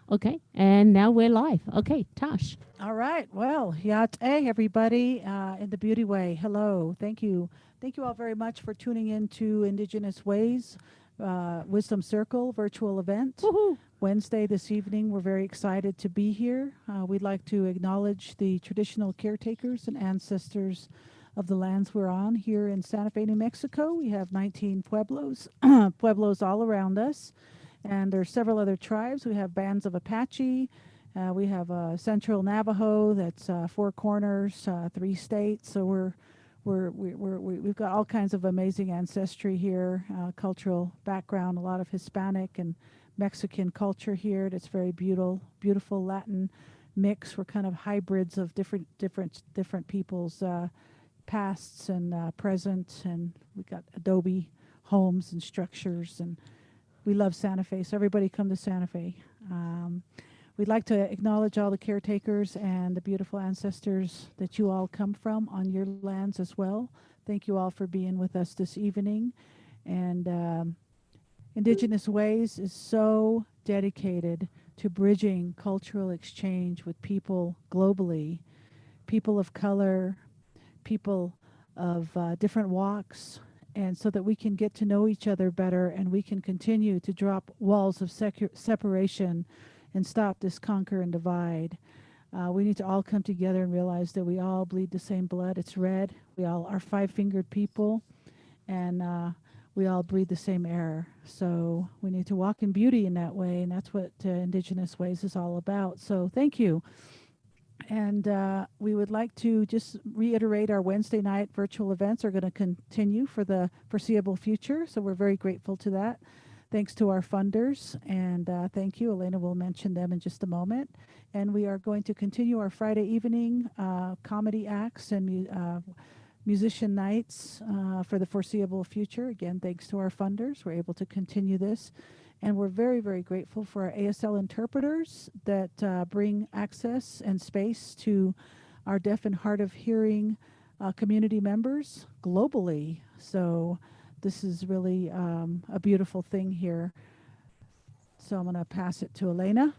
Okay, and now we're live. Okay, Tash. All right. Well, yate everybody in the beauty way. Hello. Thank you. Thank you all very much for tuning in to Indigenous Ways Wisdom Circle virtual event. Woohoo! Wednesday this evening, we're very excited to be here. We'd like to acknowledge the traditional caretakers and ancestors of the lands we're on here in Santa Fe, New Mexico. We have 19 pueblos, pueblos all around us, and there's several other tribes. We have bands of Apache. We have Central Navajo. That's four corners, three states. So we've got all kinds of amazing ancestry here, cultural background, a lot of Hispanic and Mexican culture here. That's very beautiful Latin mix. We're kind of hybrids of different people's pasts and present, and we got adobe homes and structures, and we love Santa Fe. So everybody come to Santa Fe. We'd like to acknowledge all the caretakers and the beautiful ancestors that you all come from on your lands as well. Thank you all for being with us this evening. And Indigenous Ways is so dedicated to bridging cultural exchange with people globally, people of color, people of different walks, and so that we can get to know each other better and we can continue to drop walls of separation and stop this conquer and divide. We need to all come together and realize that we all bleed the same blood. It's red. We all are five-fingered people, and we all breathe the same air. So we need to walk in beauty in that way, and that's what Indigenous Ways is all about. So thank you. And we would like to just reiterate our Wednesday night virtual events are going to continue for the foreseeable future. So we're very grateful to that. Thanks to our funders. And thank you. Elena will mention them in just a moment. And we are going to continue our Friday evening comedy acts and musician nights for the foreseeable future. Again, thanks to our funders, we're able to continue this. And we're very, very grateful for our ASL interpreters that bring access and space to our deaf and hard of hearing community members globally. So this is really a beautiful thing here. So I'm going to pass it to Elena.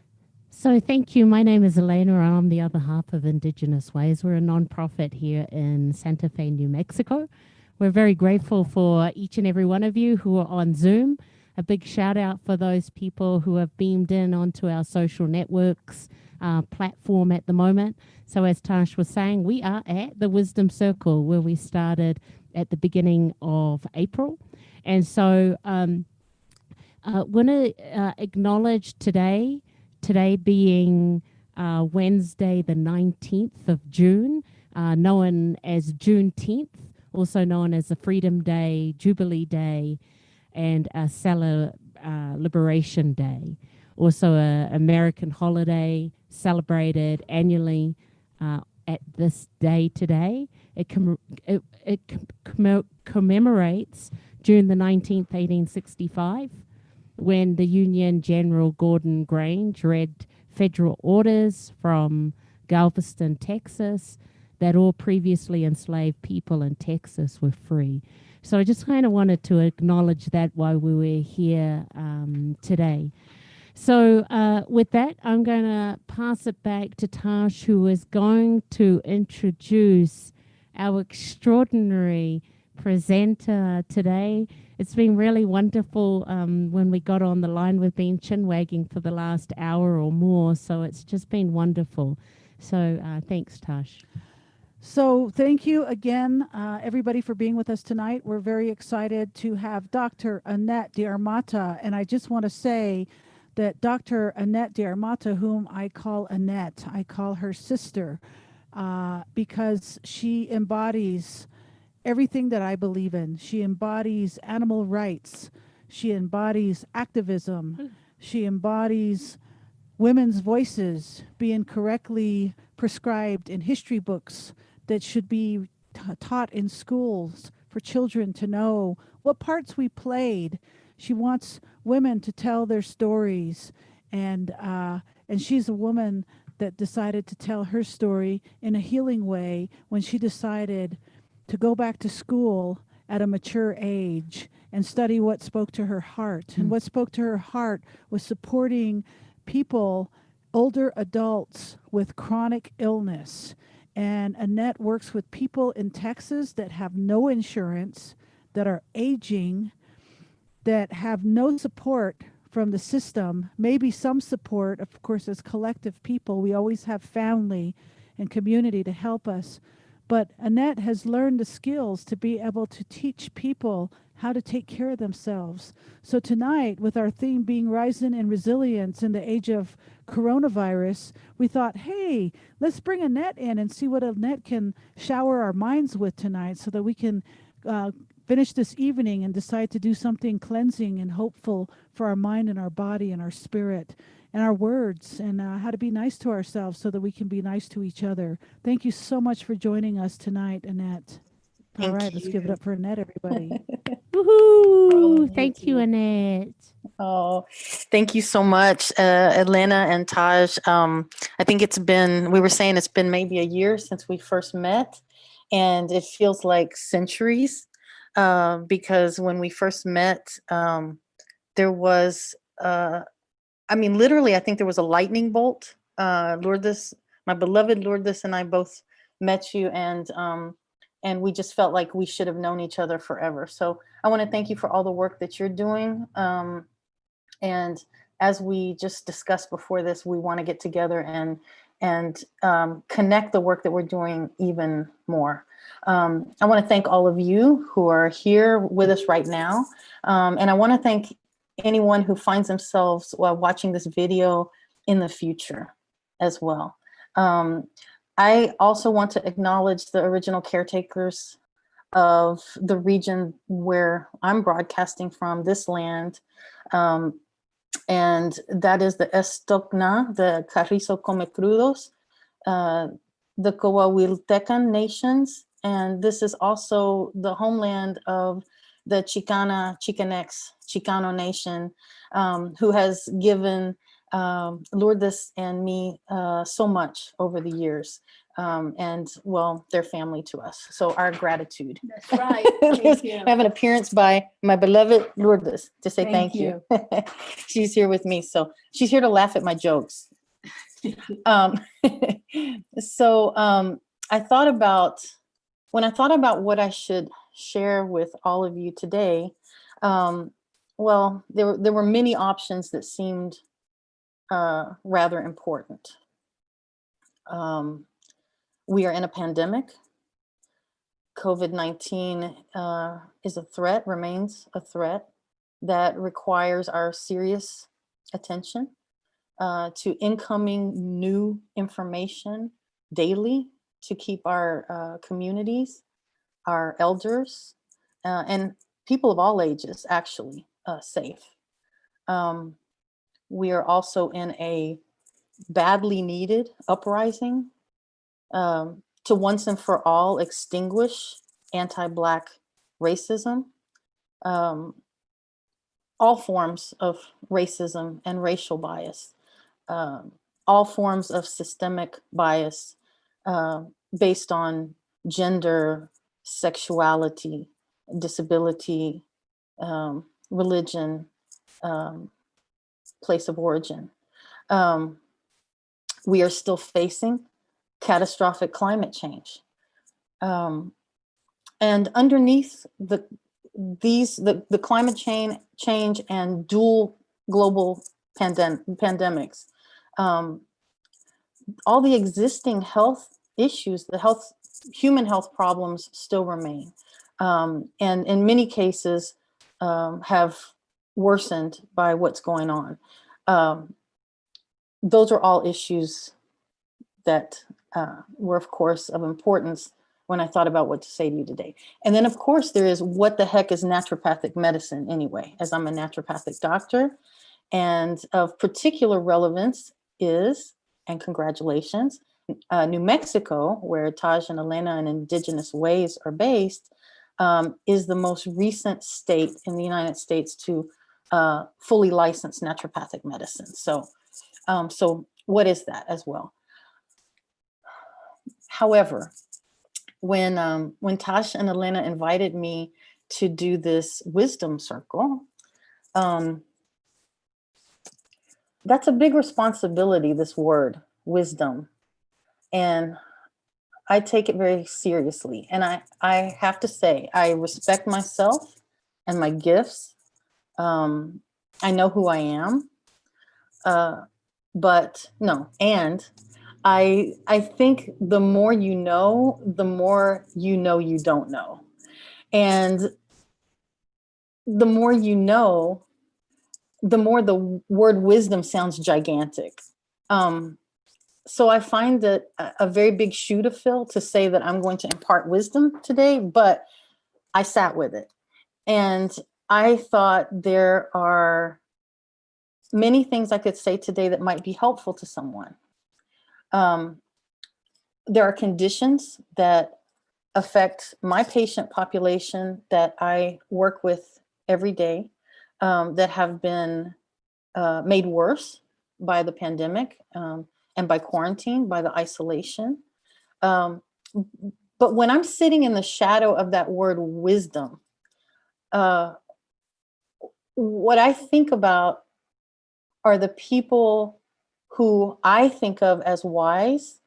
So thank you. My name is Elena, and I'm the other half of Indigenous Ways. We're a nonprofit here in Santa Fe, New Mexico. We're very grateful for each and every one of you who are on Zoom. A big shout out for those people who have beamed in onto our social networks platform at the moment. So as Tash was saying, we are at the Wisdom Circle where we started at the beginning of April. And so I want to acknowledge today being Wednesday, the 19th of June, known as Juneteenth, also known as the Freedom Day, Jubilee Day, and a Liberation Day. Also an American holiday celebrated annually at this day today. It commemorates June the 19th, 1865, when the Union General Gordon Grange read federal orders from Galveston, Texas, that all previously enslaved people in Texas were free. So I just kind of wanted to acknowledge that while we were here today. So with that, I'm going to pass it back to Tash, who is going to introduce our extraordinary presenter today. It's been really wonderful when we got on the line. We've been chin-wagging for the last hour or more, so it's just been wonderful. So thanks, Tash. So thank you again, everybody, for being with us tonight. We're very excited to have Dr. Annette D'Armata. And I just want to say that Dr. Annette D'Armata, whom I call Annette, I call her sister, because she embodies everything that I believe in. She embodies animal rights. She embodies activism. She embodies women's voices being correctly prescribed in history books that should be taught in schools for children to know what parts we played. She wants women to tell their stories, and she's a woman that decided to tell her story in a healing way when she decided to go back to school at a mature age and study what spoke to her heart. And what spoke to her heart was supporting people, older adults with chronic illness. And Annette works with people in Texas that have no insurance, that are aging, that have no support from the system, maybe some support, of course, as collective people. We always have family and community to help us. But Annette has learned the skills to be able to teach people how to take care of themselves. So tonight, with our theme being Rising in Resilience in the age of coronavirus, we thought, hey, let's bring Annette in and see what Annette can shower our minds with tonight so that we can finish this evening and decide to do something cleansing and hopeful for our mind and our body and our spirit and our words, and how to be nice to ourselves so that we can be nice to each other. Thank you so much for joining us tonight, Annette. All right, let's give it up for Annette, everybody. Woohoo! Thank you, Annette. Oh, thank you so much, Elena and Taj. I think we were saying it's been maybe a year since we first met, and it feels like centuries, because when we first met, there was, literally, I think there was a lightning bolt. Lourdes, my beloved Lourdes, and I both met you, and we just felt like we should have known each other forever. So I want to thank you for all the work that you're doing. And as we just discussed before this, we want to get together and connect the work that we're doing even more. I want to thank all of you who are here with us right now. And I want to thank anyone who finds themselves while watching this video in the future as well. I also want to acknowledge the original caretakers of the region where I'm broadcasting from, this land. And that is the Estocna, the Carrizo Come Crudos, the Coahuiltecan nations. And this is also the homeland of the Chicanx, Chicano nation, who has given Lourdes and me so much over the years. And well, their family to us. So our gratitude. That's right. Thank you. I have an appearance by my beloved Lourdes to say Thank thank you. She's here with me. So she's here to laugh at my jokes. I thought about, when I thought about what I should share with all of you today, well, there were many options that seemed rather important. We are in a pandemic. COVID-19 is a threat, remains a threat that requires our serious attention to incoming new information daily to keep our communities, our elders, and people of all ages actually safe. We are also in a badly needed uprising to once and for all extinguish anti-Black racism, all forms of racism and racial bias, all forms of systemic bias based on gender, sexuality, disability, religion, place of origin. We are still facing catastrophic climate change. And underneath the climate change and dual global pandemics, all the existing health issues, human health problems still remain. And in many cases have worsened by what's going on. Those are all issues that were, of course, of importance when I thought about what to say to you today. And then, of course, there is what the heck is naturopathic medicine anyway, as I'm a naturopathic doctor. And of particular relevance is, and congratulations, New Mexico, where Taj and Elena and IndigenousWays are based, is the most recent state in the United States to fully license naturopathic medicine. So what is that as well? However, when Tash and Elena invited me to do this wisdom circle, that's a big responsibility, this word, wisdom. And I take it very seriously. And I have to say, I respect myself and my gifts. I know who I am. But no, and I think the more you know, the more you know you don't know. And the more you know, the more the word wisdom sounds gigantic. So I find it a very big shoe to fill to say that I'm going to impart wisdom today, but I sat with it. And I thought there are many things I could say today that might be helpful to someone. There are conditions that affect my patient population that I work with every day, that have been made worse by the pandemic, and by quarantine, by the isolation. Um, but when I'm sitting in the shadow of that word wisdom, what I think about are the people who I think of as wise,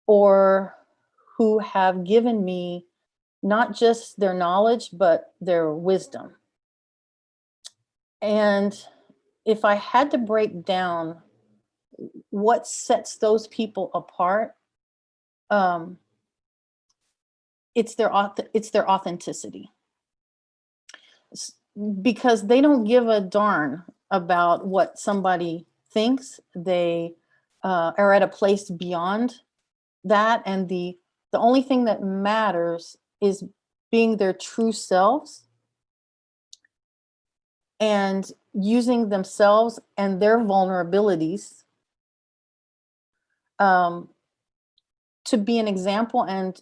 or who have given me not just their knowledge, but their wisdom. And if I had to break down what sets those people apart, it's their authenticity, because they don't give a darn about what somebody thinks. They are at a place beyond that, and the only thing that matters is being their true selves and using themselves and their vulnerabilities to be an example, and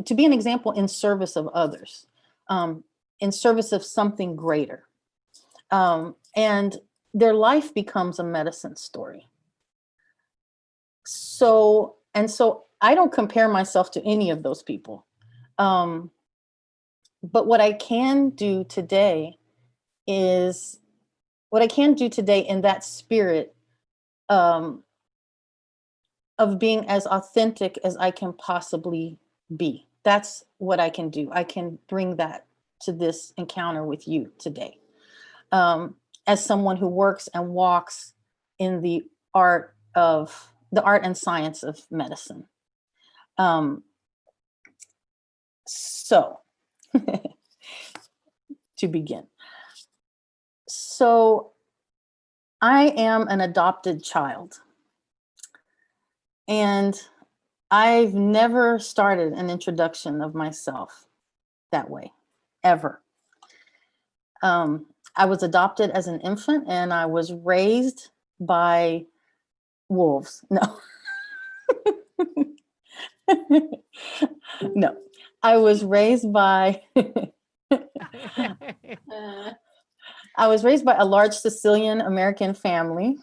to be an example in service of others, in service of something greater. And their life becomes a medicine story. So I don't compare myself to any of those people. But what I can do today in that spirit, of being as authentic as I can possibly be. That's what I can do. I can bring that to this encounter with you today. As someone who works and walks in the art and science of medicine. So to begin. So I am an adopted child. And I've never started an introduction of myself that way, ever. I was adopted as an infant, and I was raised by wolves. No. No. I was raised by a large Sicilian American family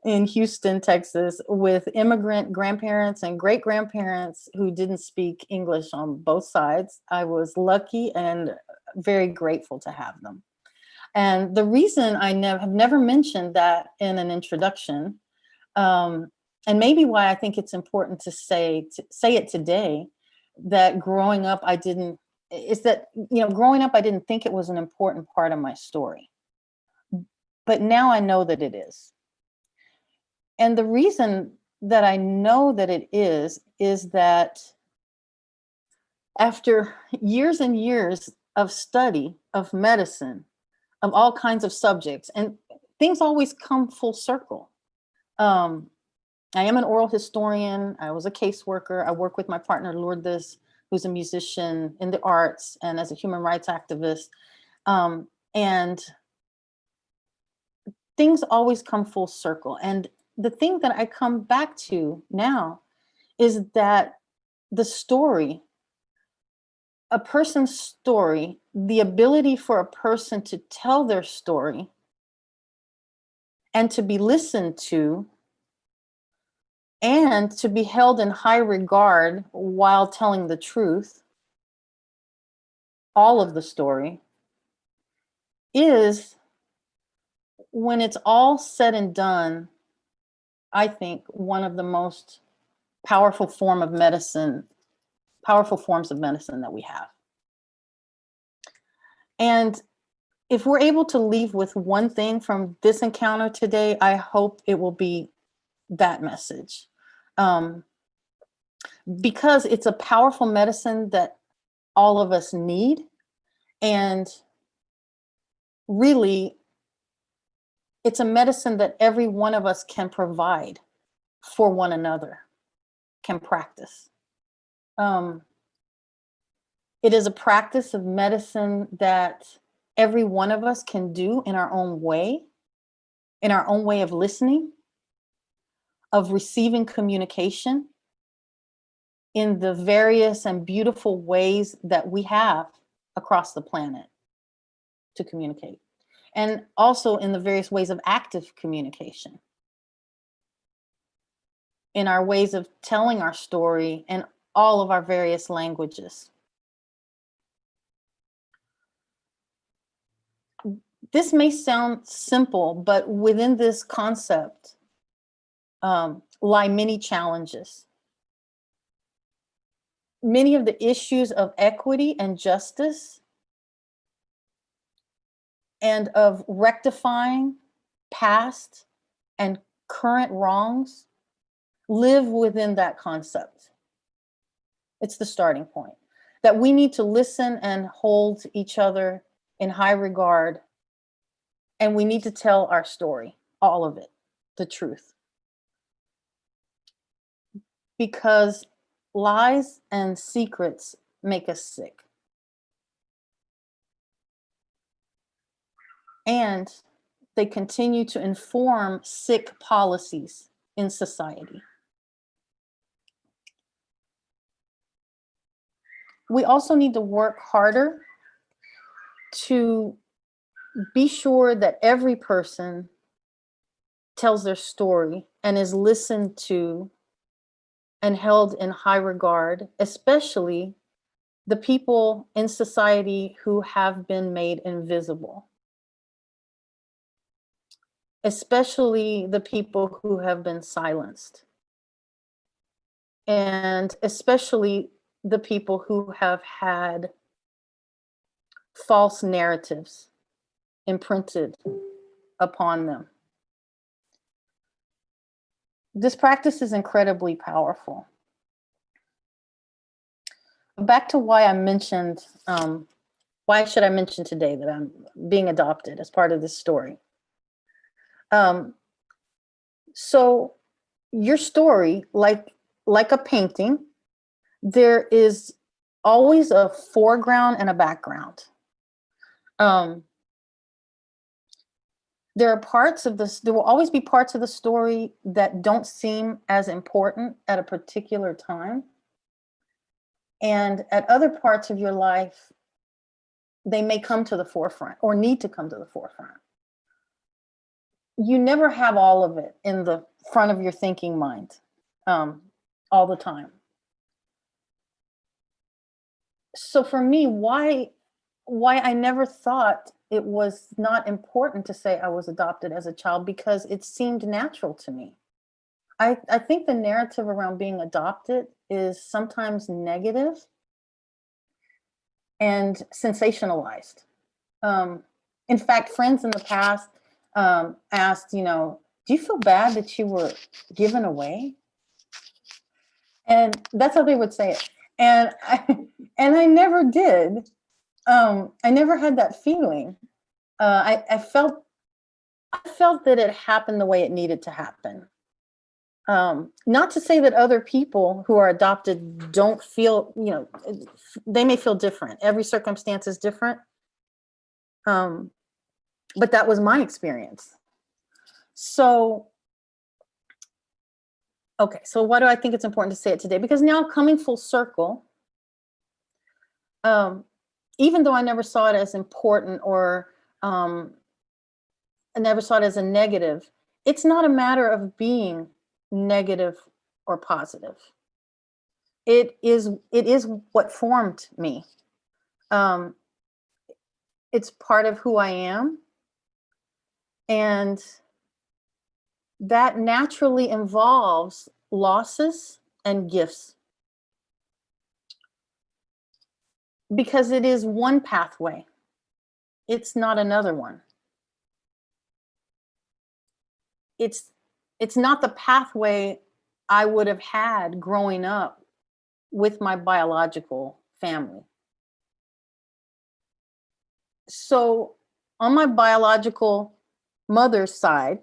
in Houston, Texas, with immigrant grandparents and great grandparents who didn't speak English on both sides. I was lucky and very grateful to have them. And the reason I have never mentioned that in an introduction, and maybe why I think it's important to say it today, that growing up I didn't think it was an important part of my story. But now I know that it is. And the reason that I know that it is that after years and years of study of medicine, of all kinds of subjects, and things always come full circle. I am an oral historian. I was a caseworker. I work with my partner, Lourdes, who's a musician in the arts and as a human rights activist. And things always come full circle. And the thing that I come back to now is that the story, a person's story, the ability for a person to tell their story and to be listened to and to be held in high regard while telling the truth, all of the story, is when it's all said and done, I think one of the most powerful forms of medicine that we have. And if we're able to leave with one thing from this encounter today, I hope it will be that message. Because it's a powerful medicine that all of us need. And really, it's a medicine that every one of us can provide for one another, can practice. It is a practice of medicine that every one of us can do in our own way of listening, of receiving communication in the various and beautiful ways that we have across the planet to communicate, and also in the various ways of active communication, in our ways of telling our story and all of our various languages. This may sound simple, but within this concept lie many challenges. Many of the issues of equity and justice and of rectifying past and current wrongs live within that concept. It's the starting point, that we need to listen and hold each other in high regard, and we need to tell our story, all of it, the truth. Because lies and secrets make us sick. And they continue to inform sick policies in society. We also need to work harder to be sure that every person tells their story and is listened to and held in high regard, especially the people in society who have been made invisible, especially the people who have been silenced, and especially the people who have had false narratives imprinted upon them. This practice is incredibly powerful. Back to why I mentioned, why should I mention today that I'm being adopted as part of this story? So your story, like a painting, there is always a foreground and a background. There will always be parts of the story that don't seem as important at a particular time. And at other parts of your life, they may come to the forefront or need to come to the forefront. You never have all of it in the front of your thinking mind all the time. So for me, why I never thought it was not important to say I was adopted as a child, because it seemed natural to me. I think the narrative around being adopted is sometimes negative and sensationalized. In fact, friends in the past asked, do you feel bad that you were given away? And that's how they would say it. And I never did. I never had that feeling. I felt that it happened the way it needed to happen. Not to say that other people who are adopted don't feel, they may feel different. Every circumstance is different. But that was my experience. So, okay, so why do I think it's important to say it today? Because now, coming full circle, even though I never saw it as important or I never saw it as a negative, it's not a matter of being negative or positive. It is what formed me. It's part of who I am. And that naturally involves losses and gifts, because it is one pathway. It's not another one. It's not the pathway I would have had growing up with my biological family. So on my biological mother's side,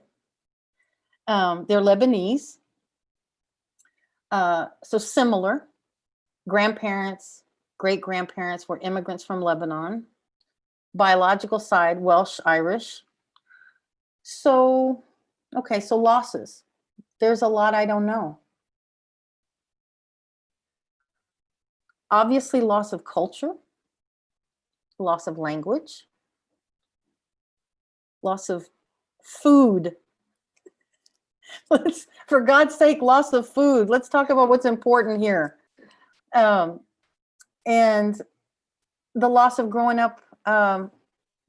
they're Lebanese. So similar. Grandparents, great-grandparents were immigrants from Lebanon. Biological side, Welsh, Irish. So, okay, so losses. There's a lot I don't know. Obviously, loss of culture, loss of language, loss of food. For God's sake, loss of food. Let's talk about what's important here. And the loss of growing up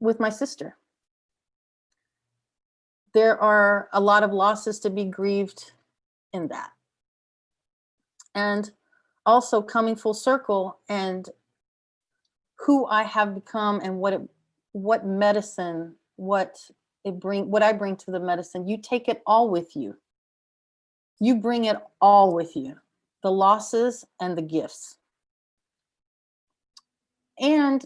with my sister. There are a lot of losses to be grieved in that. And also coming full circle and who I have become and what medicine, what I bring to the medicine. You take it all with you. You bring it all with you, the losses and the gifts. And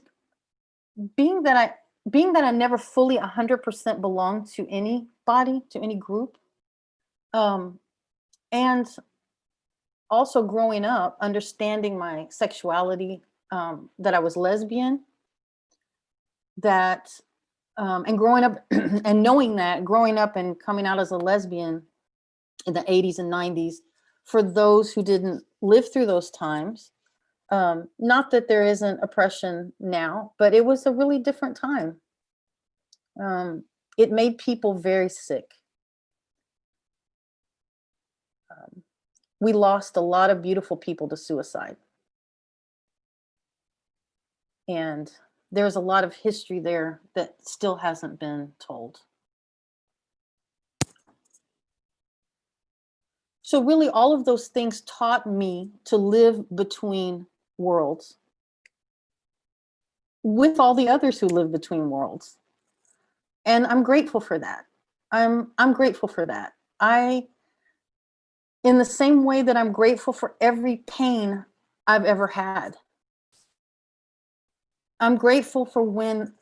being that I never fully 100% belong to anybody, to any group, and also growing up, understanding my sexuality, that I was lesbian, that, and growing up and knowing that, growing up and coming out as a lesbian in the 80s and 90s, for those who didn't live through those times, not that there isn't oppression now, but it was a really different time. It made people very sick. We lost a lot of beautiful people to suicide. And there's a lot of history there that still hasn't been told. So really all of those things taught me to live between worlds with all the others who live between worlds. And I'm grateful for that. I'm grateful for that. In the same way that I'm grateful for every pain I've ever had. I'm grateful for when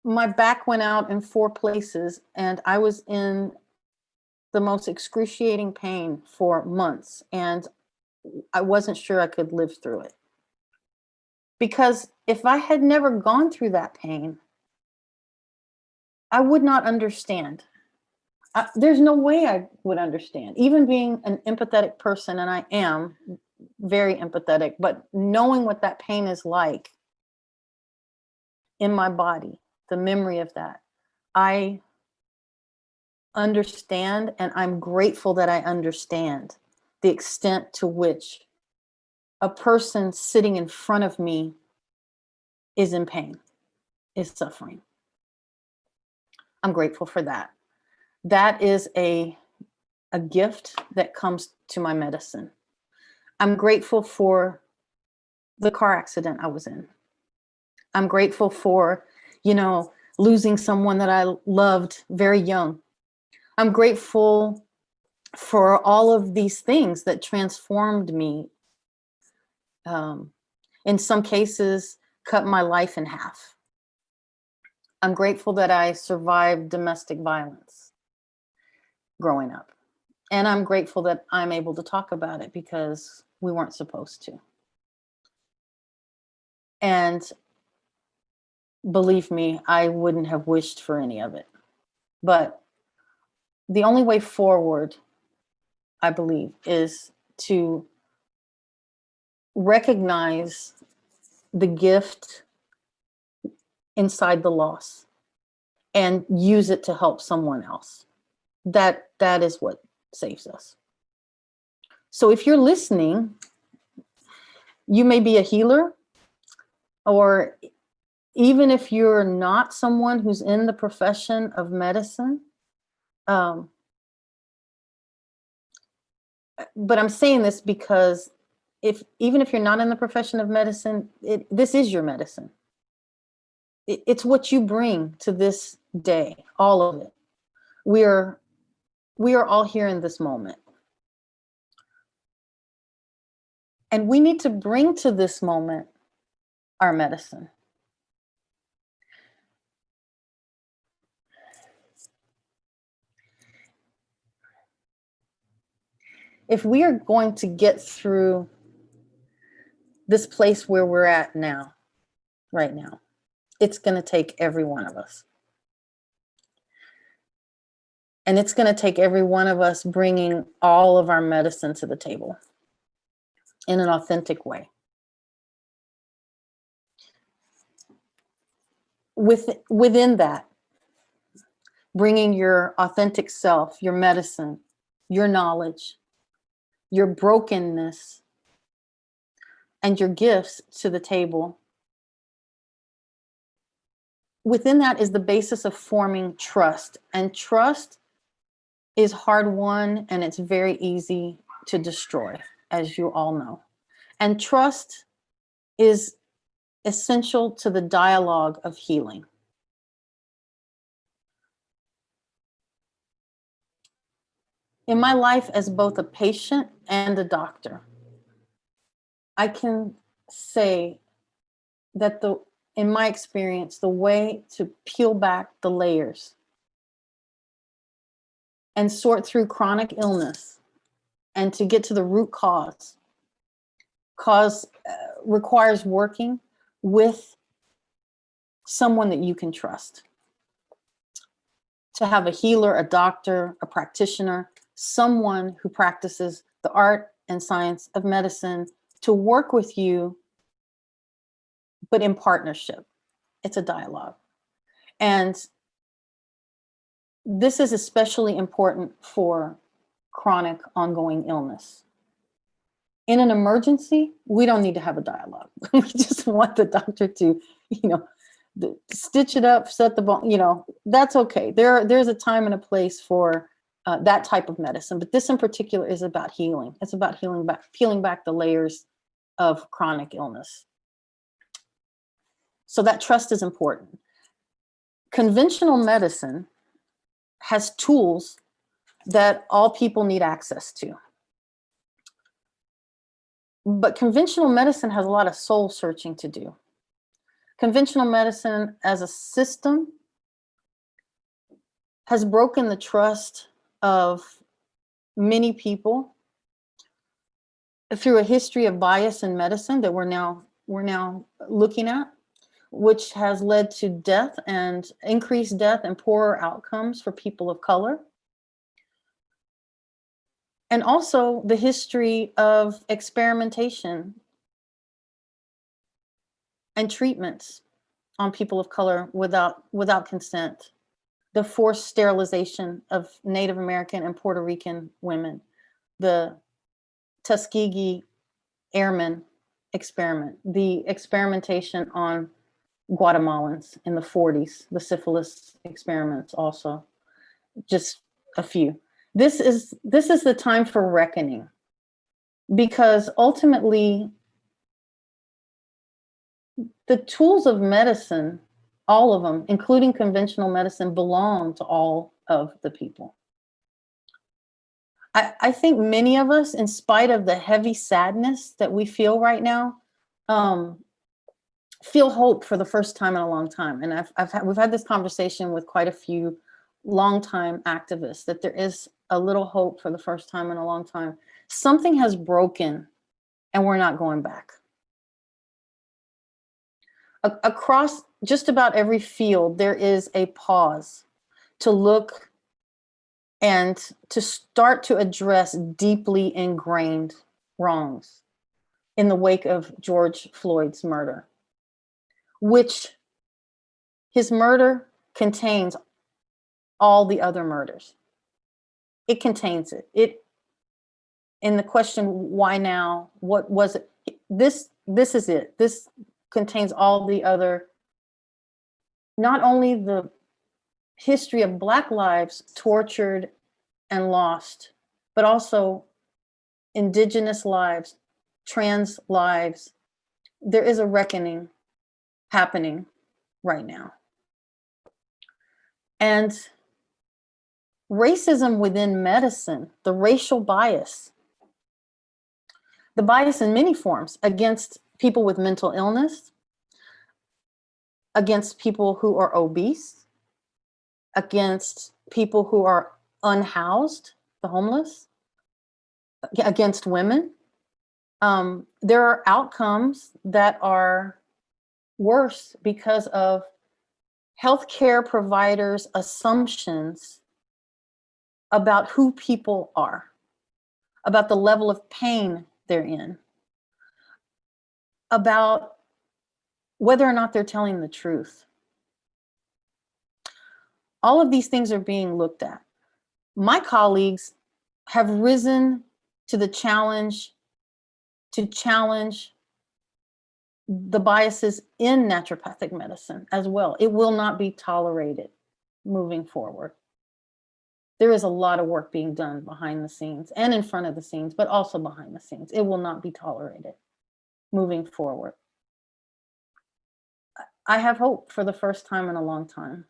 my back went out in 4 places and I was in the most excruciating pain for months and I wasn't sure I could live through it. Because if I had never gone through that pain, I would not understand. There's no way I would understand. Even being an empathetic person, and I am very empathetic, but knowing what that pain is like in my body, the memory of that, I understand, and I'm grateful that I understand the extent to which a person sitting in front of me is in pain, is suffering. I'm grateful for that. That is a gift that comes to my medicine. I'm grateful for the car accident I was in. I'm grateful for, losing someone that I loved very young. I'm grateful for all of these things that transformed me. In some cases, cut my life in half. I'm grateful that I survived domestic violence growing up. And I'm grateful that I'm able to talk about it because we weren't supposed to. And believe me, I wouldn't have wished for any of it. But the only way forward, I believe, is to recognize the gift inside the loss and use it to help someone else. That is what saves us. So if you're listening, you may be a healer, or even if you're not someone who's in the profession of medicine, but I'm saying this because even if you're not in the profession of medicine, this is your medicine. It's what you bring to this day, all of it. We are all here in this moment. And we need to bring to this moment our medicine. If we are going to get through this place where we're at now, right now, it's going to take every one of us. And it's going to take every one of us bringing all of our medicine to the table in an authentic way. Within that, bringing your authentic self, your medicine, your knowledge, your brokenness, and your gifts to the table. Within that is the basis of forming trust. And trust is hard won, and it's very easy to destroy, as you all know. And trust is essential to the dialogue of healing. In my life as both a patient and a doctor, I can say that in my experience, the way to peel back the layers and sort through chronic illness and to get to the root cause requires working with someone that you can trust. To have a healer, a doctor, a practitioner, someone who practices the art and science of medicine to work with you, but in partnership. It's a dialogue. And this is especially important for chronic ongoing illness. In an emergency, we don't need to have a dialogue. We just want the doctor to, stitch it up, set the bone, that's okay. There's a time and a place for that type of medicine, but this in particular is about healing. It's about peeling back the layers of chronic illness. So that trust is important. Conventional medicine has tools that all people need access to. But conventional medicine has a lot of soul searching to do. Conventional medicine as a system has broken the trust of many people through a history of bias in medicine that we're now looking at, which has led to death and increased death and poorer outcomes for people of color. And also the history of experimentation and treatments on people of color without consent. The forced sterilization of Native American and Puerto Rican women, the Tuskegee Airmen experiment, the experimentation on Guatemalans in the 40s, the syphilis experiments also, just a few. This is the time for reckoning, because ultimately the tools of medicine, all of them, including conventional medicine, belong to all of the people. I think many of us, in spite of the heavy sadness that we feel right now, feel hope for the first time in a long time. And we've had this conversation with quite a few longtime activists, that there is a little hope for the first time in a long time. Something has broken and we're not going back. Across just about every field, there is a pause to look and to start to address deeply ingrained wrongs in the wake of George Floyd's murder, which his murder contains all the other murders. It contains it. In the question, why now? What was it? This is it. This contains all the other not only the history of Black lives tortured and lost, but also Indigenous lives, trans lives. There is a reckoning happening right now. And racism within medicine, the racial bias, the bias in many forms against people with mental illness, against people who are obese, against people who are unhoused, the homeless, against women. There are outcomes that are worse because of healthcare providers' assumptions about who people are, about the level of pain they're in, about whether or not they're telling the truth. All of these things are being looked at. My colleagues have risen to the challenge to challenge the biases in naturopathic medicine as well. It will not be tolerated moving forward. There is a lot of work being done behind the scenes and in front of the scenes, but also behind the scenes. It will not be tolerated moving forward. I have hope for the first time in a long time.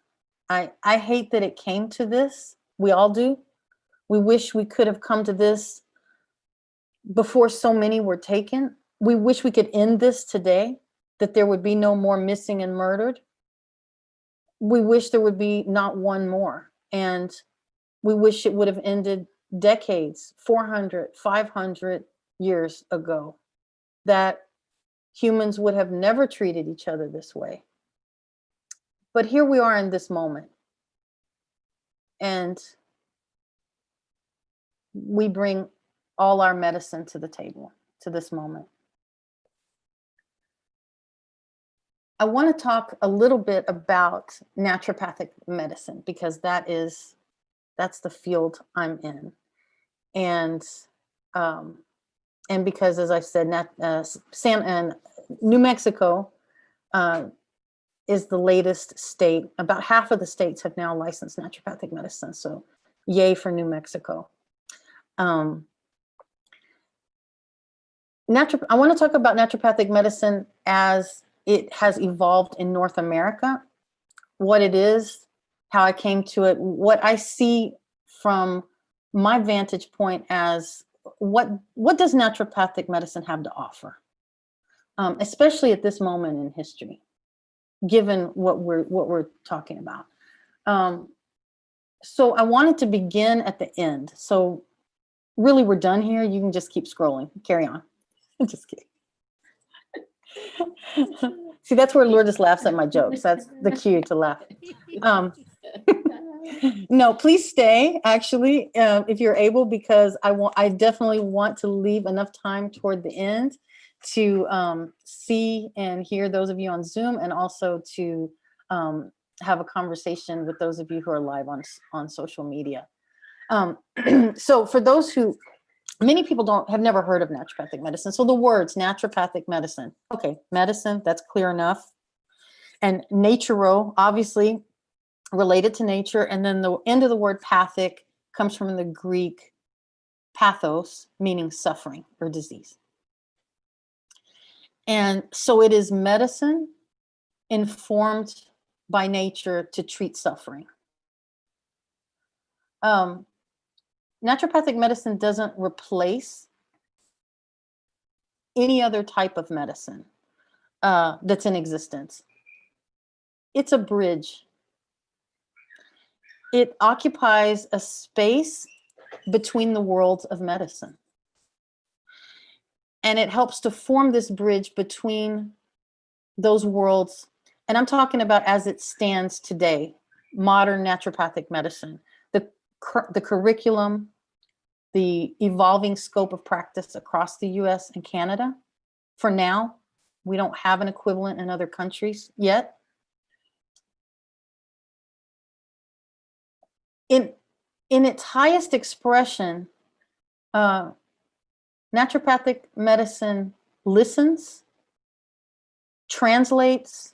I hate that it came to this. We all do. We wish we could have come to this before so many were taken. We wish we could end this today, that there would be no more missing and murdered. We wish there would be not one more. And we wish it would have ended decades, 400, 500 years ago, that humans would have never treated each other this way. But here we are in this moment. And we bring all our medicine to the table, to this moment. I want to talk a little bit about naturopathic medicine, because that's the field I'm in. And because, as I said, New Mexico is the latest state. About half of the states have now licensed naturopathic medicine. So yay for New Mexico. I want to talk about naturopathic medicine as it has evolved in North America, what it is, how I came to it, what I see from my vantage point as what does naturopathic medicine have to offer, especially at this moment in history, given what we're talking about. So I wanted to begin at the end. So really, we're done here. You can just keep scrolling. Carry on. I'm just kidding. See, that's where Lourdes laughs at my jokes. That's the cue to laugh. No, please stay, actually, if you're able, because I definitely want to leave enough time toward the end to see and hear those of you on Zoom, and also to have a conversation with those of you who are live on social media. So for those who, many people have never heard of naturopathic medicine. So the words naturopathic medicine, okay, medicine, that's clear enough. And naturo, obviously related to nature. And then the end of the word pathic comes from the Greek pathos, meaning suffering or disease. And so it is medicine informed by nature to treat suffering. Naturopathic medicine doesn't replace any other type of medicine that's in existence. It's a bridge. It occupies a space between the worlds of medicine. And it helps to form this bridge between those worlds. And I'm talking about as it stands today, modern naturopathic medicine. The curriculum, the evolving scope of practice across the US and Canada. For now, we don't have an equivalent in other countries yet. In its highest expression, naturopathic medicine listens, translates,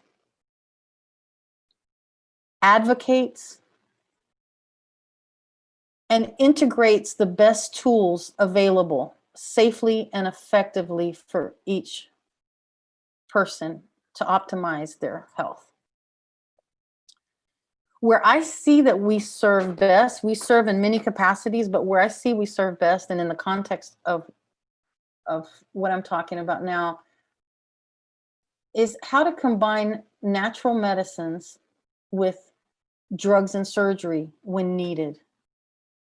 advocates and integrates the best tools available safely and effectively for each person to optimize their health. Where I see that we serve best, we serve in many capacities, but where I see we serve best, and in the context of what I'm talking about now, is how to combine natural medicines with drugs and surgery when needed,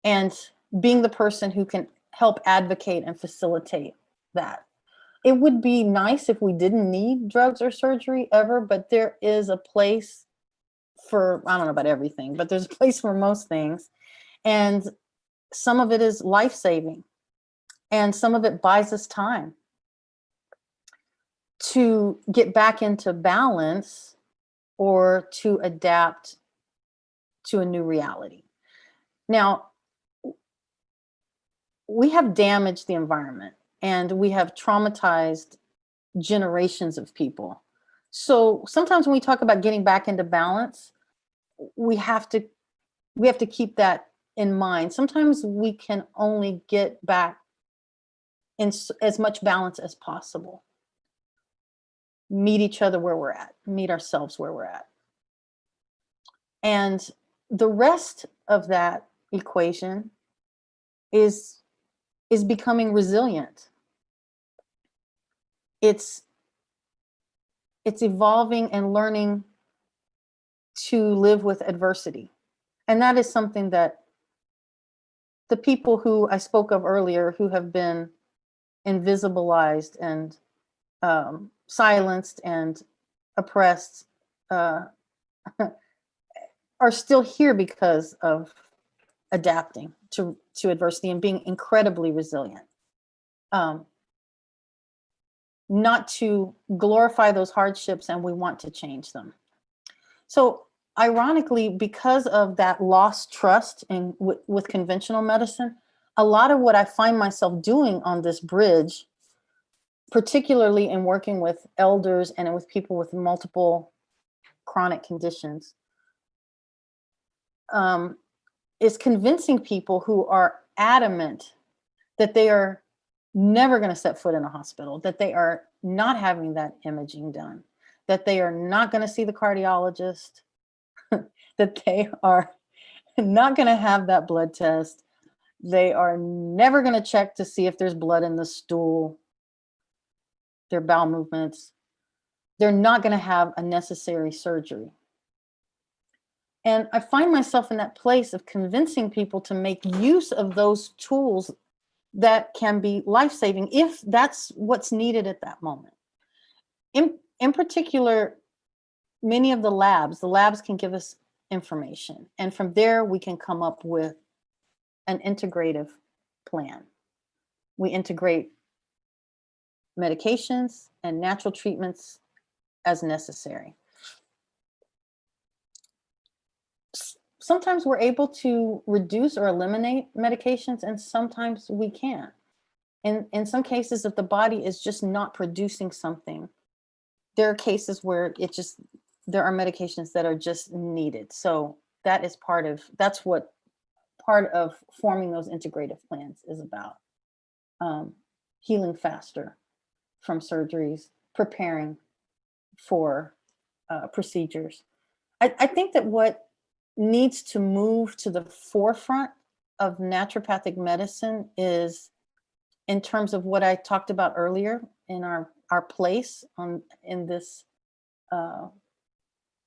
and being the person who can help advocate and facilitate that. It would be nice if we didn't need drugs or surgery ever, but there is a place for, I don't know about everything, but there's a place for most things. And some of it is life-saving, and some of it buys us time to get back into balance or to adapt to a new reality. Now, we have damaged the environment and we have traumatized generations of people. So sometimes when we talk about getting back into balance, we have to keep that in mind. Sometimes we can only get back in as much balance as possible. Meet each other where we're at, meet ourselves where we're at. And the rest of that equation is becoming resilient. It's evolving and learning to live with adversity. And that is something that the people who I spoke of earlier, who have been invisibilized and silenced and oppressed, are still here because of adapting to adversity and being incredibly resilient. Not to glorify those hardships, and we want to change them. So ironically, because of that lost trust with conventional medicine, a lot of what I find myself doing on this bridge, particularly in working with elders and with people with multiple chronic conditions, is convincing people who are adamant that they are never going to set foot in a hospital, that they are not having that imaging done, that they are not going to see the cardiologist, that they are not going to have that blood test, they are never going to check to see if there's blood in the stool, their bowel movements, they're not going to have a necessary surgery. And I find myself in that place of convincing people to make use of those tools that can be life-saving if that's what's needed at that moment. In particular, many of the labs can give us information. And from there, we can come up with an integrative plan. We integrate medications and natural treatments as necessary. Sometimes we're able to reduce or eliminate medications, and sometimes we can't. In some cases, if the body is just not producing something, there are cases where there are medications that are just needed. So that's what part of forming those integrative plans is about. Healing faster from surgeries, preparing for procedures. I think that what needs to move to the forefront of naturopathic medicine is, in terms of what I talked about earlier, in our place in this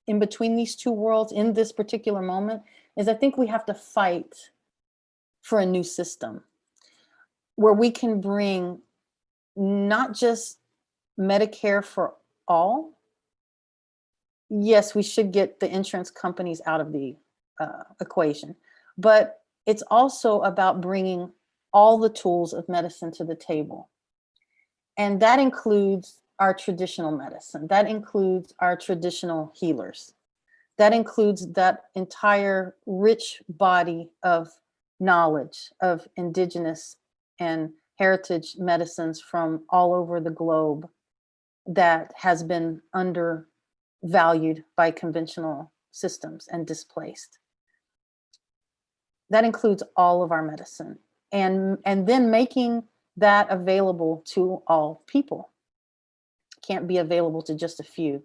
in between these two worlds in this particular moment, is I think we have to fight for a new system where we can bring not just Medicare for all. Yes, we should get the insurance companies out of the equation, but it's also about bringing all the tools of medicine to the table. And that includes our traditional medicine. That includes our traditional healers. That includes that entire rich body of knowledge of indigenous and heritage medicines from all over the globe that has been undervalued by conventional systems and displaced. That includes all of our medicine, and then making that available to all people. Can't be available to just a few.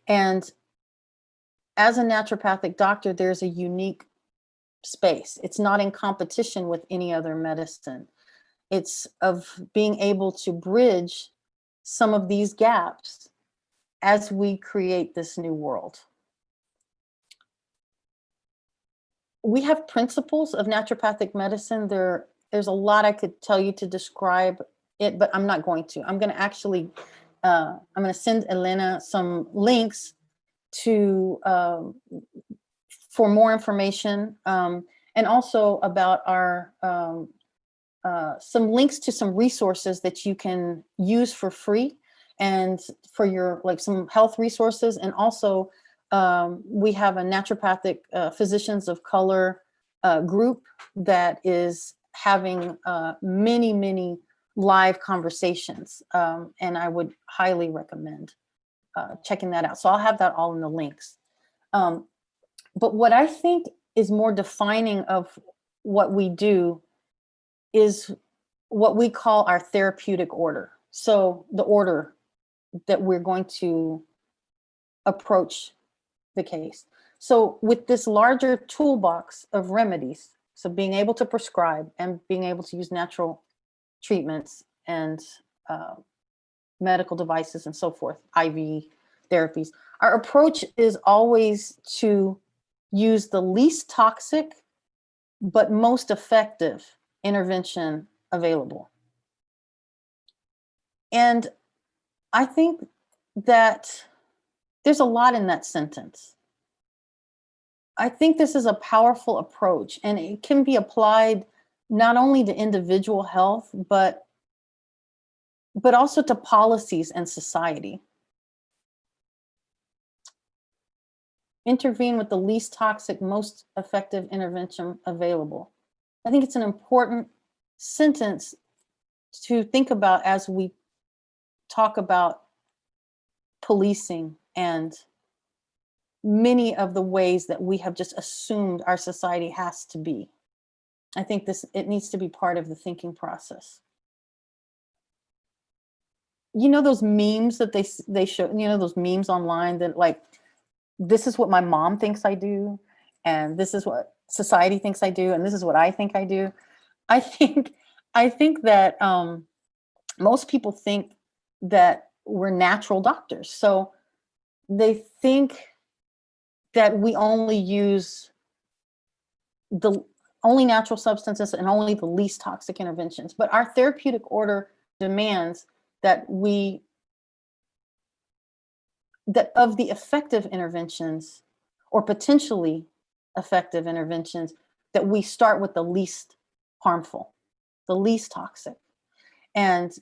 And as a naturopathic doctor, there's a unique space. It's not in competition with any other medicine. It's of being able to bridge some of these gaps as we create this new world. We have principles of naturopathic medicine. There's a lot I could tell you to describe it, but I'm not going to. I'm going to actually, I'm going to send Elena some links to for more information, and also about our some links to some resources that you can use for free, and for your, like, some health resources. And also we have a naturopathic physicians of color group that is having many live conversations, and I would highly recommend checking that out. So I'll have that all in the links. But what I think is more defining of what we do is what we call our therapeutic order. So the order that we're going to approach the case. So with this larger toolbox of remedies, so being able to prescribe and being able to use natural treatments and medical devices and so forth, IV therapies, our approach is always to use the least toxic but most effective intervention available. And I think that there's a lot in that sentence. I think this is a powerful approach, and it can be applied not only to individual health, but also to policies and society. Intervene with the least toxic, most effective intervention available. I think it's an important sentence to think about as we talk about policing and many of the ways that we have just assumed our society has to be. I think it needs to be part of the thinking process. You know those memes that they show, you know, those memes online that, like, this is what my mom thinks I do, and this is what society thinks I do, and this is what I think I do. I think that most people think that we're natural doctors. So they think that we only use the only natural substances and only the least toxic interventions. But our therapeutic order demands that that of the effective interventions, or potentially effective interventions, that we start with the least harmful, the least toxic. And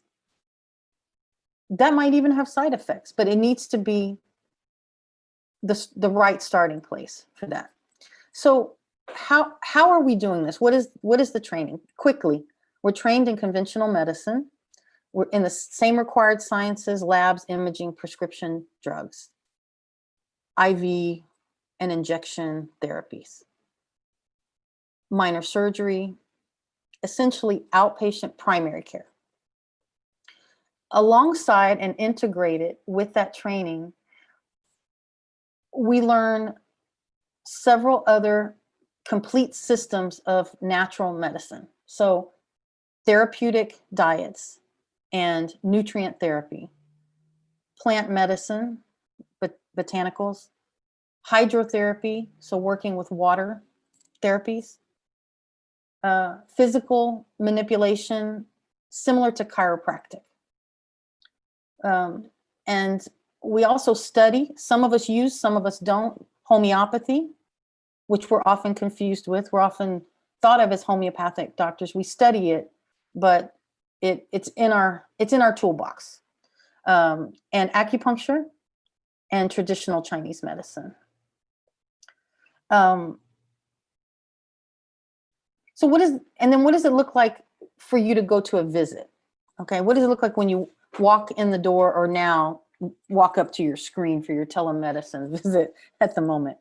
that might even have side effects, but it needs to be the right starting place for that. So how are we doing this? What is the training? Quickly, we're trained in conventional medicine. We're in the same required sciences, labs, imaging, prescription drugs, IV and injection therapies, minor surgery, essentially outpatient primary care. Alongside and integrated with that training, we learn several other complete systems of natural medicine. So therapeutic diets and nutrient therapy, plant medicine, botanicals, hydrotherapy, so working with water therapies, physical manipulation, similar to chiropractic. And we also study, some of us use, some of us don't, homeopathy, which we're often confused with. We're often thought of as homeopathic doctors. We study it, but it's in our toolbox. And acupuncture and traditional Chinese medicine. So what does it look like for you to go to a visit? Okay, what does it look like when you walk in the door, or now walk up to your screen for your telemedicine visit at the moment?